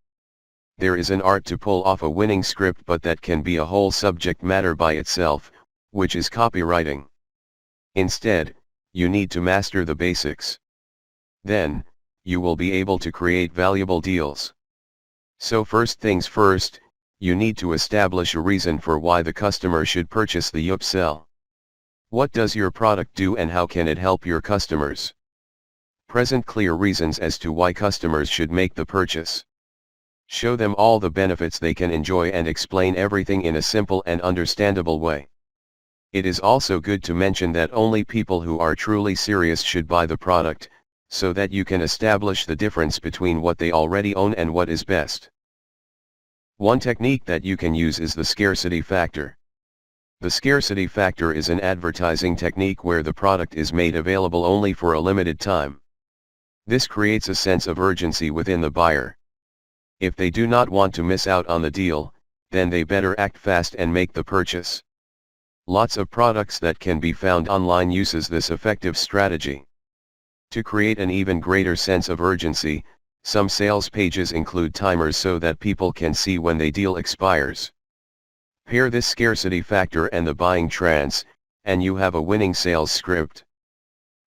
Speaker 1: There is an art to pull off a winning script, but that can be a whole subject matter by itself, which is copywriting. Instead, you need to master the basics. Then, you will be able to create valuable deals. So first things first, you need to establish a reason for why the customer should purchase the upsell. What does your product do and how can it help your customers? Present clear reasons as to why customers should make the purchase. Show them all the benefits they can enjoy and explain everything in a simple and understandable way. It is also good to mention that only people who are truly serious should buy the product, so that you can establish the difference between what they already own and what is best. One technique that you can use is the scarcity factor. The scarcity factor is an advertising technique where the product is made available only for a limited time. This creates a sense of urgency within the buyer. If they do not want to miss out on the deal, then they better act fast and make the purchase. Lots of products that can be found online uses this effective strategy. To create an even greater sense of urgency, some sales pages include timers so that people can see when the deal expires. Pair this scarcity factor and the buying trance, and you have a winning sales script.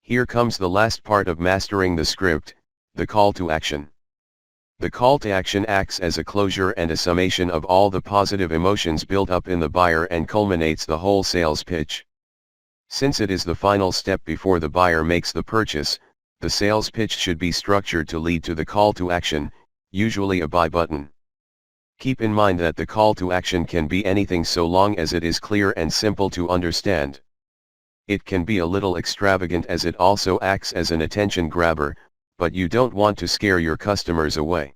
Speaker 1: Here comes the last part of mastering the script, the call to action. The call to action acts as a closure and a summation of all the positive emotions built up in the buyer and culminates the whole sales pitch. Since it is the final step before the buyer makes the purchase, the sales pitch should be structured to lead to the call to action, usually a buy button. Keep in mind that the call to action can be anything so long as it is clear and simple to understand. It can be a little extravagant as it also acts as an attention grabber, but you don't want to scare your customers away.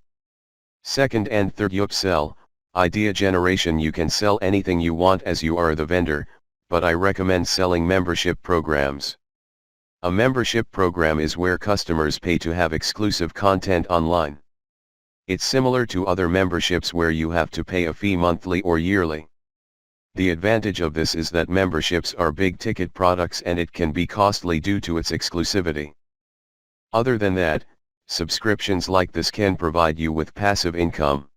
Speaker 1: Second and third upsell, idea generation. You can sell anything you want as you are the vendor, but I recommend selling membership programs. A membership program is where customers pay to have exclusive content online. It's similar to other memberships where you have to pay a fee monthly or yearly. The advantage of this is that memberships are big ticket products and it can be costly due to its exclusivity. Other than that, subscriptions like this can provide you with passive income.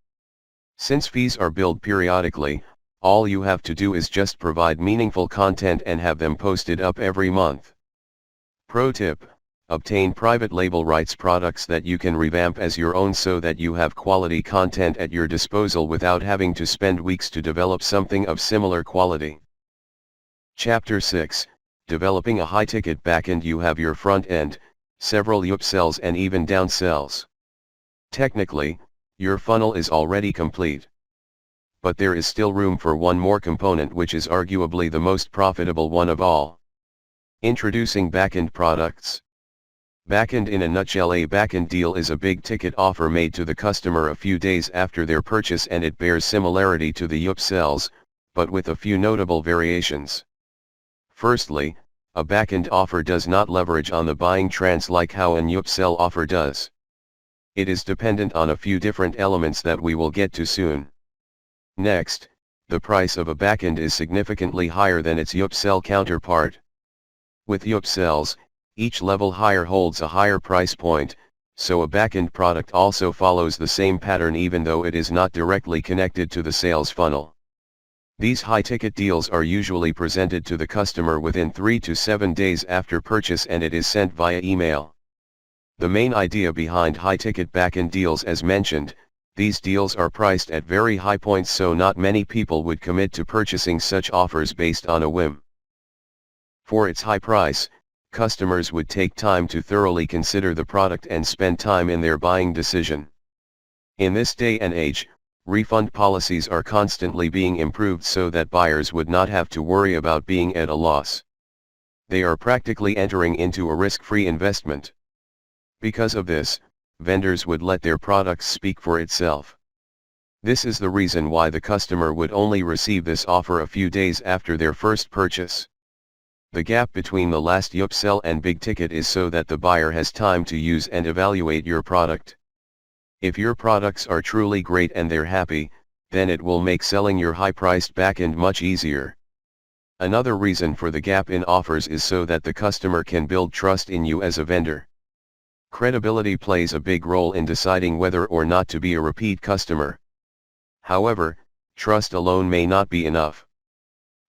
Speaker 1: Since fees are billed periodically, all you have to do is just provide meaningful content and have them posted up every month. Pro tip: obtain private label rights products that you can revamp as your own so that you have quality content at your disposal without having to spend weeks to develop something of similar quality. Chapter 6: Developing a high-ticket backend. You have your front end, several upsells and even downsells. Technically, your funnel is already complete. But there is still room for one more component, which is arguably the most profitable one of all. Introducing backend products. Backend in a nutshell: a backend deal is a big ticket offer made to the customer a few days after their purchase, and it bears similarity to the upsells, but with a few notable variations. Firstly, a backend offer does not leverage on the buying trance like how an upsell offer does. It is dependent on a few different elements that we will get to soon. Next, the price of a backend is significantly higher than its upsell counterpart. With upsells, each level higher holds a higher price point, so a backend product also follows the same pattern even though it is not directly connected to the sales funnel. These high-ticket deals are usually presented to the customer within 3 to 7 days after purchase, and it is sent via email. The main idea behind high-ticket backend deals, as mentioned, these deals are priced at very high points, so not many people would commit to purchasing such offers based on a whim. For its high price, customers would take time to thoroughly consider the product and spend time in their buying decision. In this day and age, refund policies are constantly being improved so that buyers would not have to worry about being at a loss. They are practically entering into a risk-free investment. Because of this, vendors would let their products speak for itself. This is the reason why the customer would only receive this offer a few days after their first purchase. The gap between the last upsell and big ticket is so that the buyer has time to use and evaluate your product. If your products are truly great and they're happy, then it will make selling your high-priced backend much easier. Another reason for the gap in offers is so that the customer can build trust in you as a vendor. Credibility plays a big role in deciding whether or not to be a repeat customer. However, trust alone may not be enough.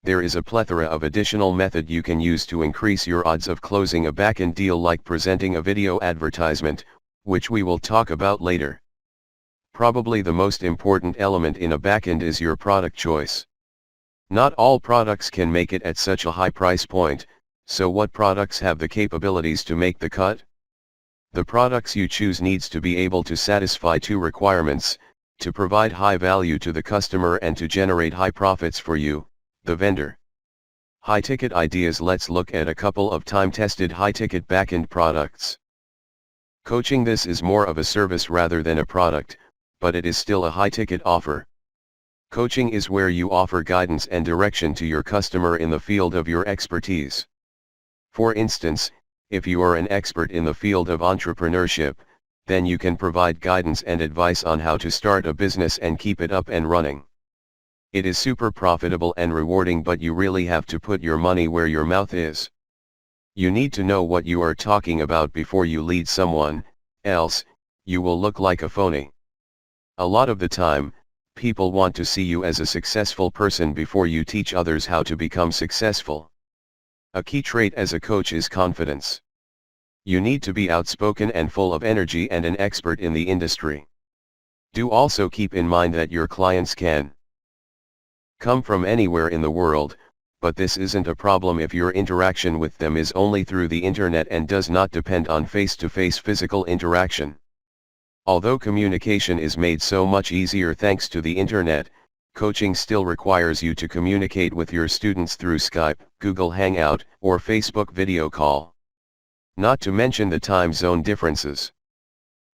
Speaker 1: There is a plethora of additional method you can use to increase your odds of closing a backend deal, like presenting a video advertisement, which we will talk about later. Probably the most important element in a backend is your product choice. Not all products can make it at such a high price point, so what products have the capabilities to make the cut? The products you choose needs to be able to satisfy two requirements: to provide high value to the customer and to generate high profits for you, the vendor. High-ticket ideas. Let's look at a couple of time-tested high-ticket backend products. Coaching. This is more of a service rather than a product, but it is still a high-ticket offer. Coaching is where you offer guidance and direction to your customer in the field of your expertise. For instance, if you are an expert in the field of entrepreneurship, then you can provide guidance and advice on how to start a business and keep it up and running. It is super profitable and rewarding, but you really have to put your money where your mouth is. You need to know what you are talking about before you lead someone, else, you will look like a phony. A lot of the time, people want to see you as a successful person before you teach others how to become successful. A key trait as a coach is confidence. You need to be outspoken and full of energy and an expert in the industry. Do also keep in mind that your clients can come from anywhere in the world, but this isn't a problem if your interaction with them is only through the internet and does not depend on face-to-face physical interaction. Although communication is made so much easier thanks to the internet, coaching still requires you to communicate with your students through Skype, Google Hangout, or Facebook video call. Not to mention the time zone differences.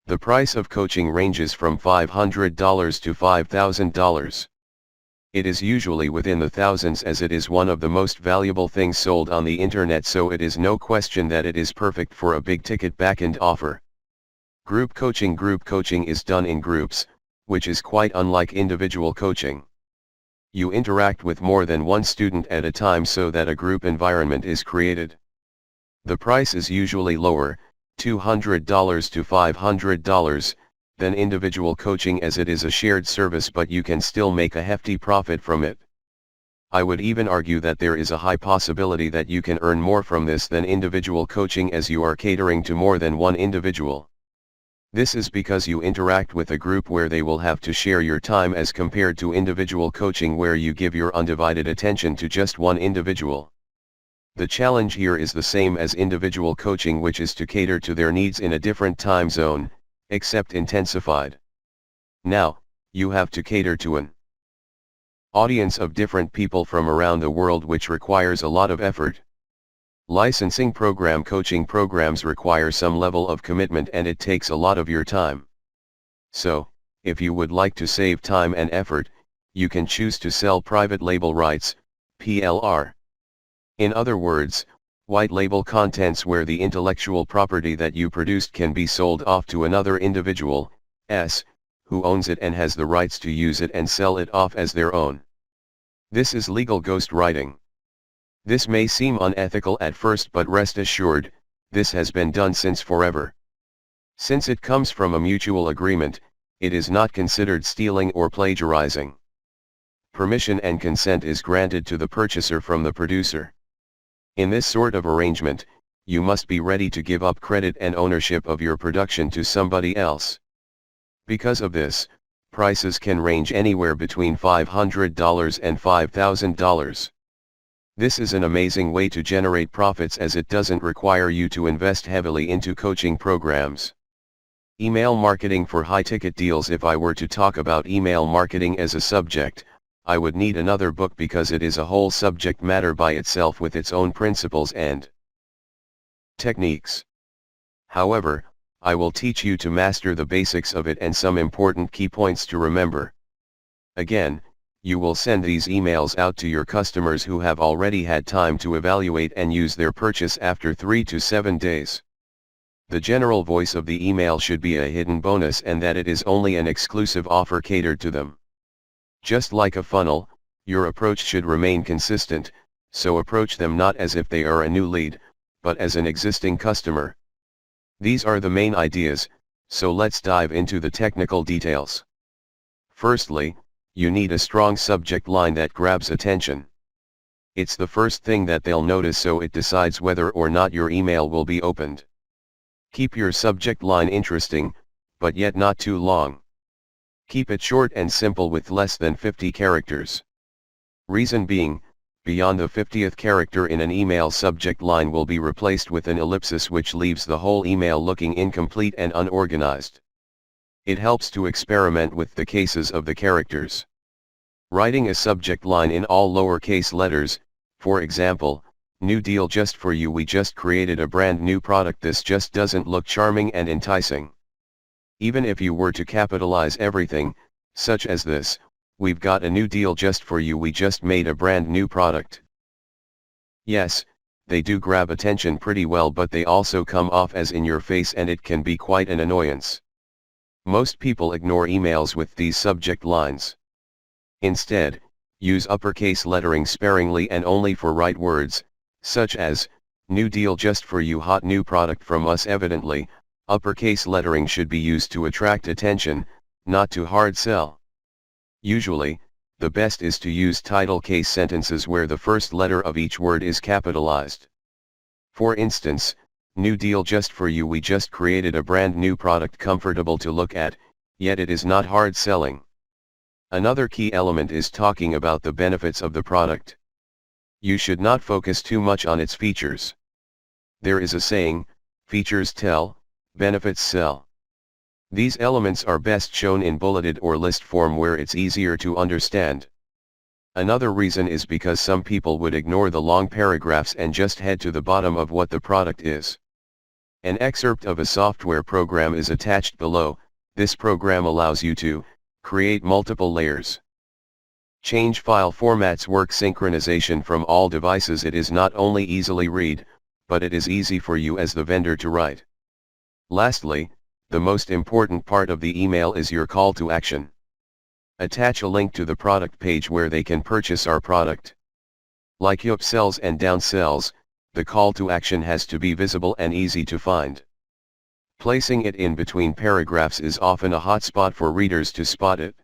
Speaker 1: The price of coaching ranges from $500 to $5,000. It is usually within the thousands, as it is one of the most valuable things sold on the internet, so it is no question that it is perfect for a big ticket backend offer. Group coaching. Group coaching is done in groups, which is quite unlike individual coaching. You interact with more than one student at a time so that a group environment is created. The price is usually lower, $200 to $500, than individual coaching, as it is a shared service, but you can still make a hefty profit from it. I would even argue that there is a high possibility that you can earn more from this than individual coaching, as you are catering to more than one individual. This is because you interact with a group where they will have to share your time, as compared to individual coaching where you give your undivided attention to just one individual. The challenge here is the same as individual coaching, which is to cater to their needs in a different time zone, except intensified. Now, you have to cater to an audience of different people from around the world, which requires a lot of effort. Licensing program. Coaching programs require some level of commitment and it takes a lot of your time. So, if you would like to save time and effort, you can choose to sell private label rights, PLR. In other words, white label contents where the intellectual property that you produced can be sold off to another individual, who owns it and has the rights to use it and sell it off as their own. This is legal ghostwriting. This may seem unethical at first, but rest assured, this has been done since forever. Since it comes from a mutual agreement, it is not considered stealing or plagiarizing. Permission and consent is granted to the purchaser from the producer. In this sort of arrangement, you must be ready to give up credit and ownership of your production to somebody else. Because of this, prices can range anywhere between $500 and $5,000. This is an amazing way to generate profits as it doesn't require you to invest heavily into coaching programs. Email marketing for high-ticket deals. If I were to talk about email marketing as a subject, I would need another book because it is a whole subject matter by itself with its own principles and techniques. However, I will teach you to master the basics of it and some important key points to remember. Again, you will send these emails out to your customers who have already had time to evaluate and use their purchase after 3 to 7 days. The general voice of the email should be a hidden bonus and that it is only an exclusive offer catered to them. Just like a funnel, your approach should remain consistent, so approach them not as if they are a new lead, but as an existing customer. These are the main ideas, so let's dive into the technical details. Firstly, you need a strong subject line that grabs attention. It's the first thing that they'll notice, so it decides whether or not your email will be opened. Keep your subject line interesting, but yet not too long. Keep it short and simple with less than 50 characters. Reason being, beyond the 50th character in an email, subject line will be replaced with an ellipsis, which leaves the whole email looking incomplete and unorganized. It helps to experiment with the cases of the characters. Writing a subject line in all lowercase letters, for example, "New deal just for you, we just created a brand new product," this just doesn't look charming and enticing. Even if you were to capitalize everything, such as this, "We've got a new deal just for you, we just made a brand new product." Yes, they do grab attention pretty well, but they also come off as in your face and it can be quite an annoyance. Most people ignore emails with these subject lines. Instead, use uppercase lettering sparingly and only for right words, such as, "New deal just for you, hot new product from us." Evidently, uppercase lettering should be used to attract attention, not to hard sell. Usually, the best is to use title case sentences where the first letter of each word is capitalized. For instance, "New deal just for you, we just created a brand new product, comfortable to look at, yet it is not hard selling." Another key element is talking about the benefits of the product. You should not focus too much on its features. There is a saying, "Features tell, benefits sell." These elements are best shown in bulleted or list form where it's easier to understand. Another reason is because some people would ignore the long paragraphs and just head to the bottom of what the product is. An excerpt of a software program is attached below. This program allows you to create multiple layers, change file formats, work synchronization from all devices. It is not only easily read, but it is easy for you as the vendor to write. Lastly, the most important part of the email is your call to action. Attach a link to the product page where they can purchase our product. Like upsells and downsells, the call to action has to be visible and easy to find. Placing it in between paragraphs is often a hot spot for readers to spot it.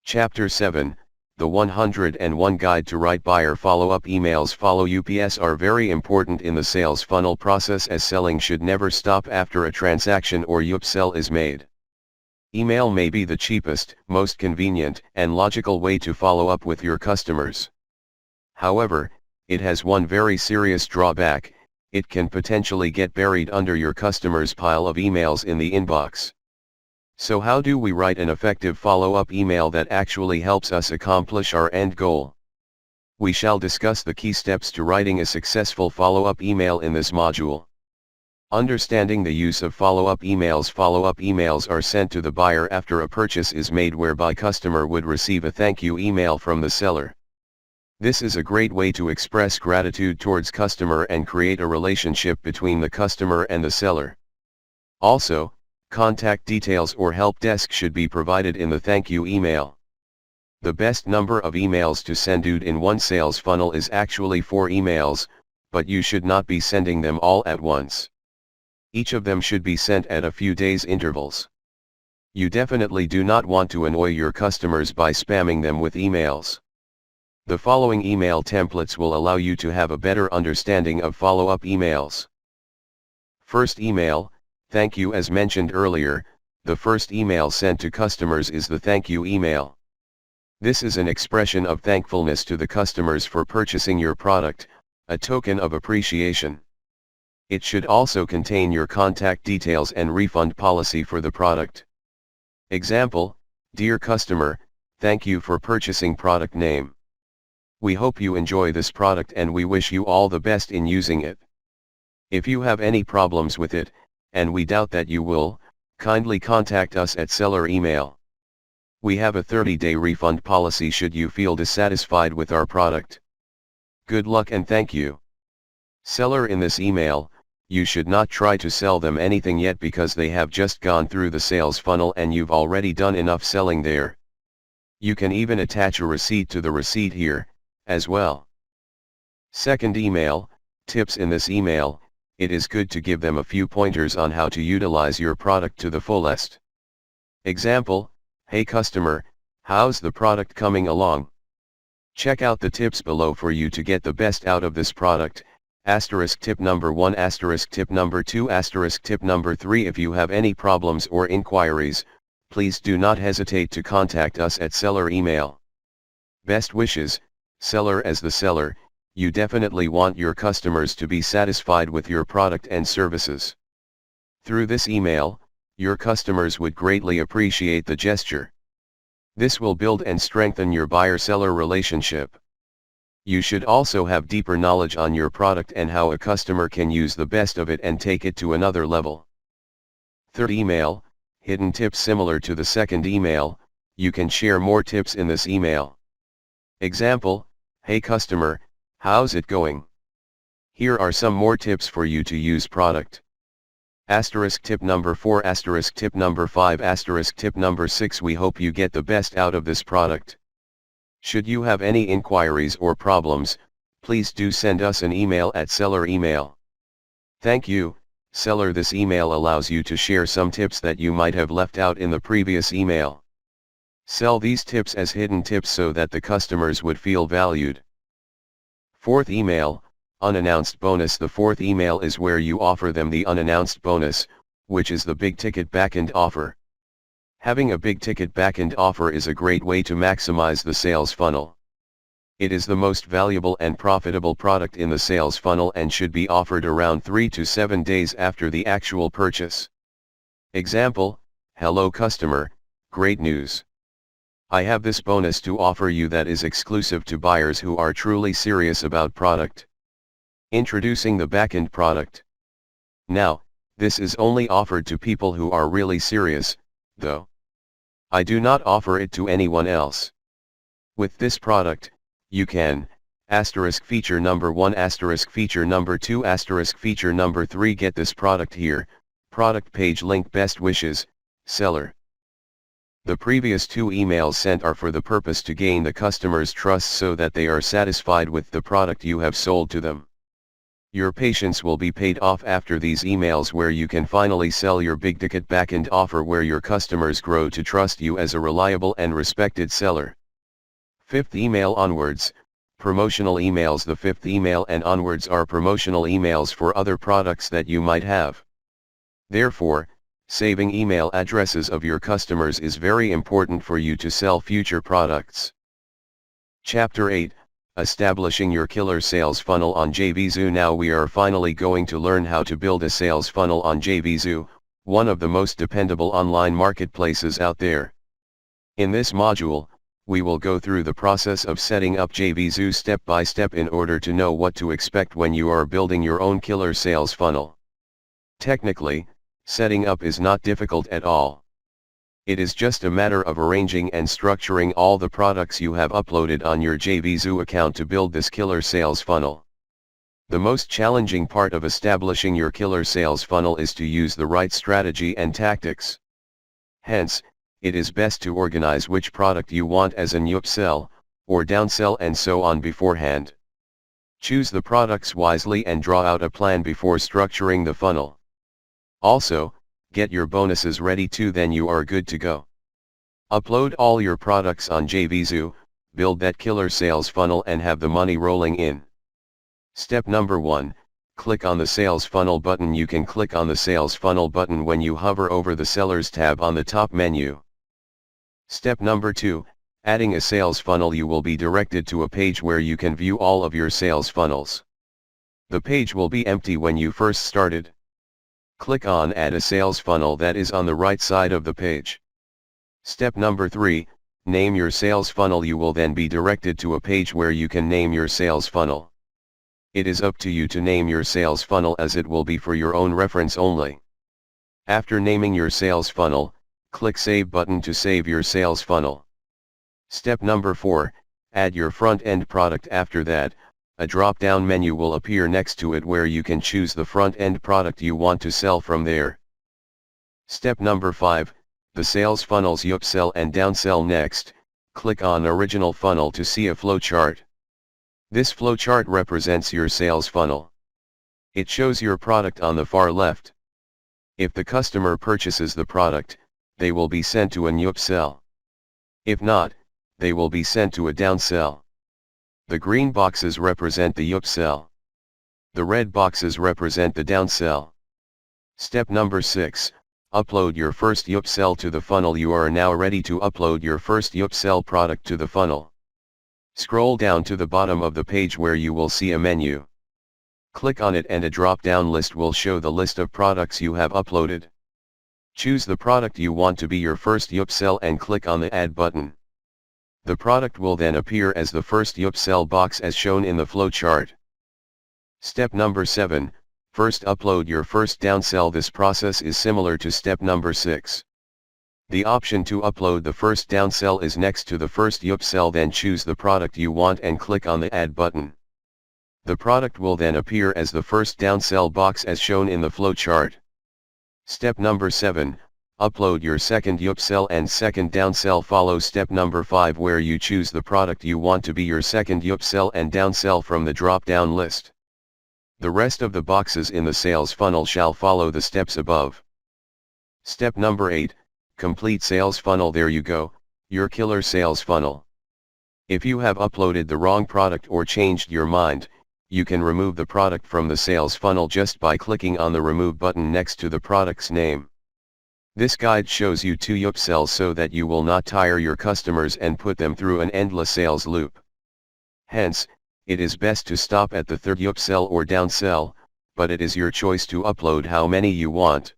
Speaker 1: Chapter 7, The 101 Guide to Write Buyer Follow-Up Emails. Follow-ups are very important in the sales funnel process, as selling should never stop after a transaction or upsell is made. Email may be the cheapest, most convenient, and logical way to follow up with your customers. However, it has one very serious drawback: it can potentially get buried under your customer's pile of emails in the inbox. So how do we write an effective follow-up email that actually helps us accomplish our end goal? We shall discuss the key steps to writing a successful follow-up email in this module. Understanding the use of follow-up emails. Follow-up emails are sent to the buyer after a purchase is made, whereby customer would receive a thank you email from the seller. This is a great way to express gratitude towards customer and create a relationship between the customer and the seller. Also, contact details or help desk should be provided in the thank you email. The best number of emails to send out in one sales funnel is actually 4 emails, but you should not be sending them all at once. Each of them should be sent at a few days intervals. You definitely do not want to annoy your customers by spamming them with emails. The following email templates will allow you to have a better understanding of follow-up emails. First email, thank you. As mentioned earlier, the first email sent to customers is the thank you email. This is an expression of thankfulness to the customers for purchasing your product, a token of appreciation. It should also contain your contact details and refund policy for the product. Example, dear customer, thank you for purchasing product name. We hope you enjoy this product and we wish you all the best in using it. If you have any problems with it, and we doubt that you will, kindly contact us at seller email. We have a 30-day refund policy should you feel dissatisfied with our product. Good luck and thank you. Seller, in this email, you should not try to sell them anything yet because they have just gone through the sales funnel and you've already done enough selling there. You can even attach a receipt to the receipt here, as well. Second email, tips. In this email, it is good to give them a few pointers on how to utilize your product to the fullest. Example, hey customer, how's the product coming along? Check out the tips below for you to get the best out of this product. Asterisk tip number 1, asterisk tip number 2, asterisk tip number 3. If you have any problems or inquiries, please do not hesitate to contact us at seller email. Best wishes, seller. As the seller, you definitely want your customers to be satisfied with your product and services. Through this email, your customers would greatly appreciate the gesture. This will build and strengthen your buyer-seller relationship. You should also have deeper knowledge on your product and how a customer can use the best of it and take it to another level. Third email, hidden tips. Similar to the second email, you can share more tips in this email. Example, hey customer, how's it going? Here are some more tips for you to use product. Asterisk tip number 4, asterisk tip number 5, asterisk tip number 6. We hope you get the best out of this product. Should you have any inquiries or problems, please do send us an email at seller email. Thank you, seller. This email allows you to share some tips that you might have left out in the previous email. Sell these tips as hidden tips so that the customers would feel valued. Fourth email, unannounced bonus. The fourth email is where you offer them the unannounced bonus, which is the big ticket backend offer. Having a big ticket backend offer is a great way to maximize the sales funnel. It is the most valuable and profitable product in the sales funnel and should be offered around 3 to 7 days after the actual purchase. Example, hello customer, great news. I have this bonus to offer you that is exclusive to buyers who are truly serious about product. Introducing the backend product. Now, this is only offered to people who are really serious, though. I do not offer it to anyone else. With this product, you can, asterisk feature number 1, asterisk feature number 2, asterisk feature number 3. Get this product here, product page link. Best wishes, seller. The previous 2 emails sent are for the purpose to gain the customer's trust so that they are satisfied with the product you have sold to them. Your patience will be paid off after these emails, where you can finally sell your big ticket backend offer, where your customers grow to trust you as a reliable and respected seller. Fifth email onwards, promotional emails. The fifth email and onwards are promotional emails for other products that you might have. Therefore, saving email addresses of your customers is very important for you to sell future products. Chapter 8, Establishing your killer sales funnel on JVZoo. Now we are finally going to learn how to build a sales funnel on JVZoo, one of the most dependable online marketplaces out there. In this module, we will go through the process of setting up JVZoo step by step in order to know what to expect when you are building your own killer sales funnel. Technically, setting up is not difficult at all. It is just a matter of arranging and structuring all the products you have uploaded on your JVZoo account to build this killer sales funnel. The most challenging part of establishing your killer sales funnel is to use the right strategy and tactics. Hence, it is best to organize which product you want as an upsell, or downsell and so on beforehand. Choose the products wisely and draw out a plan before structuring the funnel. Also, get your bonuses ready too, then you are good to go. Upload all your products on JVZoo, build that killer sales funnel and have the money rolling in. Step number 1, click on the sales funnel button. You can click on the sales funnel button when you hover over the Sellers tab on the top menu. Step number 2, Adding a sales funnel, you will be directed to a page where you can view all of your sales funnels. The page will be empty when you first started. Click on Add a Sales Funnel, that is on the right side of the page. Step number 3, name your sales funnel. You will then be directed to a page where you can name your sales funnel. It is up to you to name your sales funnel, as it will be for your own reference only. After naming your sales funnel, click Save button to save your sales funnel. Step number 4, add your front-end product. After that, a drop-down menu will appear next to it where you can choose the front-end product you want to sell from there. Step number 5, the sales funnels upsell and downsell. Next, click on Original Funnel to see a flowchart. This flowchart represents your sales funnel. It shows your product on the far left. If the customer purchases the product, they will be sent to an upsell. If not, they will be sent to a downsell. The green boxes represent the upsell. The red boxes represent the downsell. Step number 6, upload your first upsell to the funnel. You are now ready to upload your first upsell product to the funnel. Scroll down to the bottom of the page where you will see a menu. Click on it and a drop-down list will show the list of products you have uploaded. Choose the product you want to be your first upsell and click on the Add button. The product will then appear as the first upsell box as shown in the flowchart. Step number 7, first upload your first downsell. This process is similar to step number 6. The option to upload the first downsell is next to the first upsell. Then choose the product you want and click on the Add button. The product will then appear as the first downsell box as shown in the flowchart. Step number 7, upload your second upsell and second downsell. Follow step number 5 where you choose the product you want to be your second upsell and downsell from the drop-down list. The rest of the boxes in the sales funnel shall follow the steps above. Step number 8, complete sales funnel. There you go, your killer sales funnel. If you have uploaded the wrong product or changed your mind, you can remove the product from the sales funnel just by clicking on the Remove button next to the product's name. This guide shows you 2 upsells so that you will not tire your customers and put them through an endless sales loop. Hence, it is best to stop at the third upsell or downsell, but it is your choice to upload how many you want.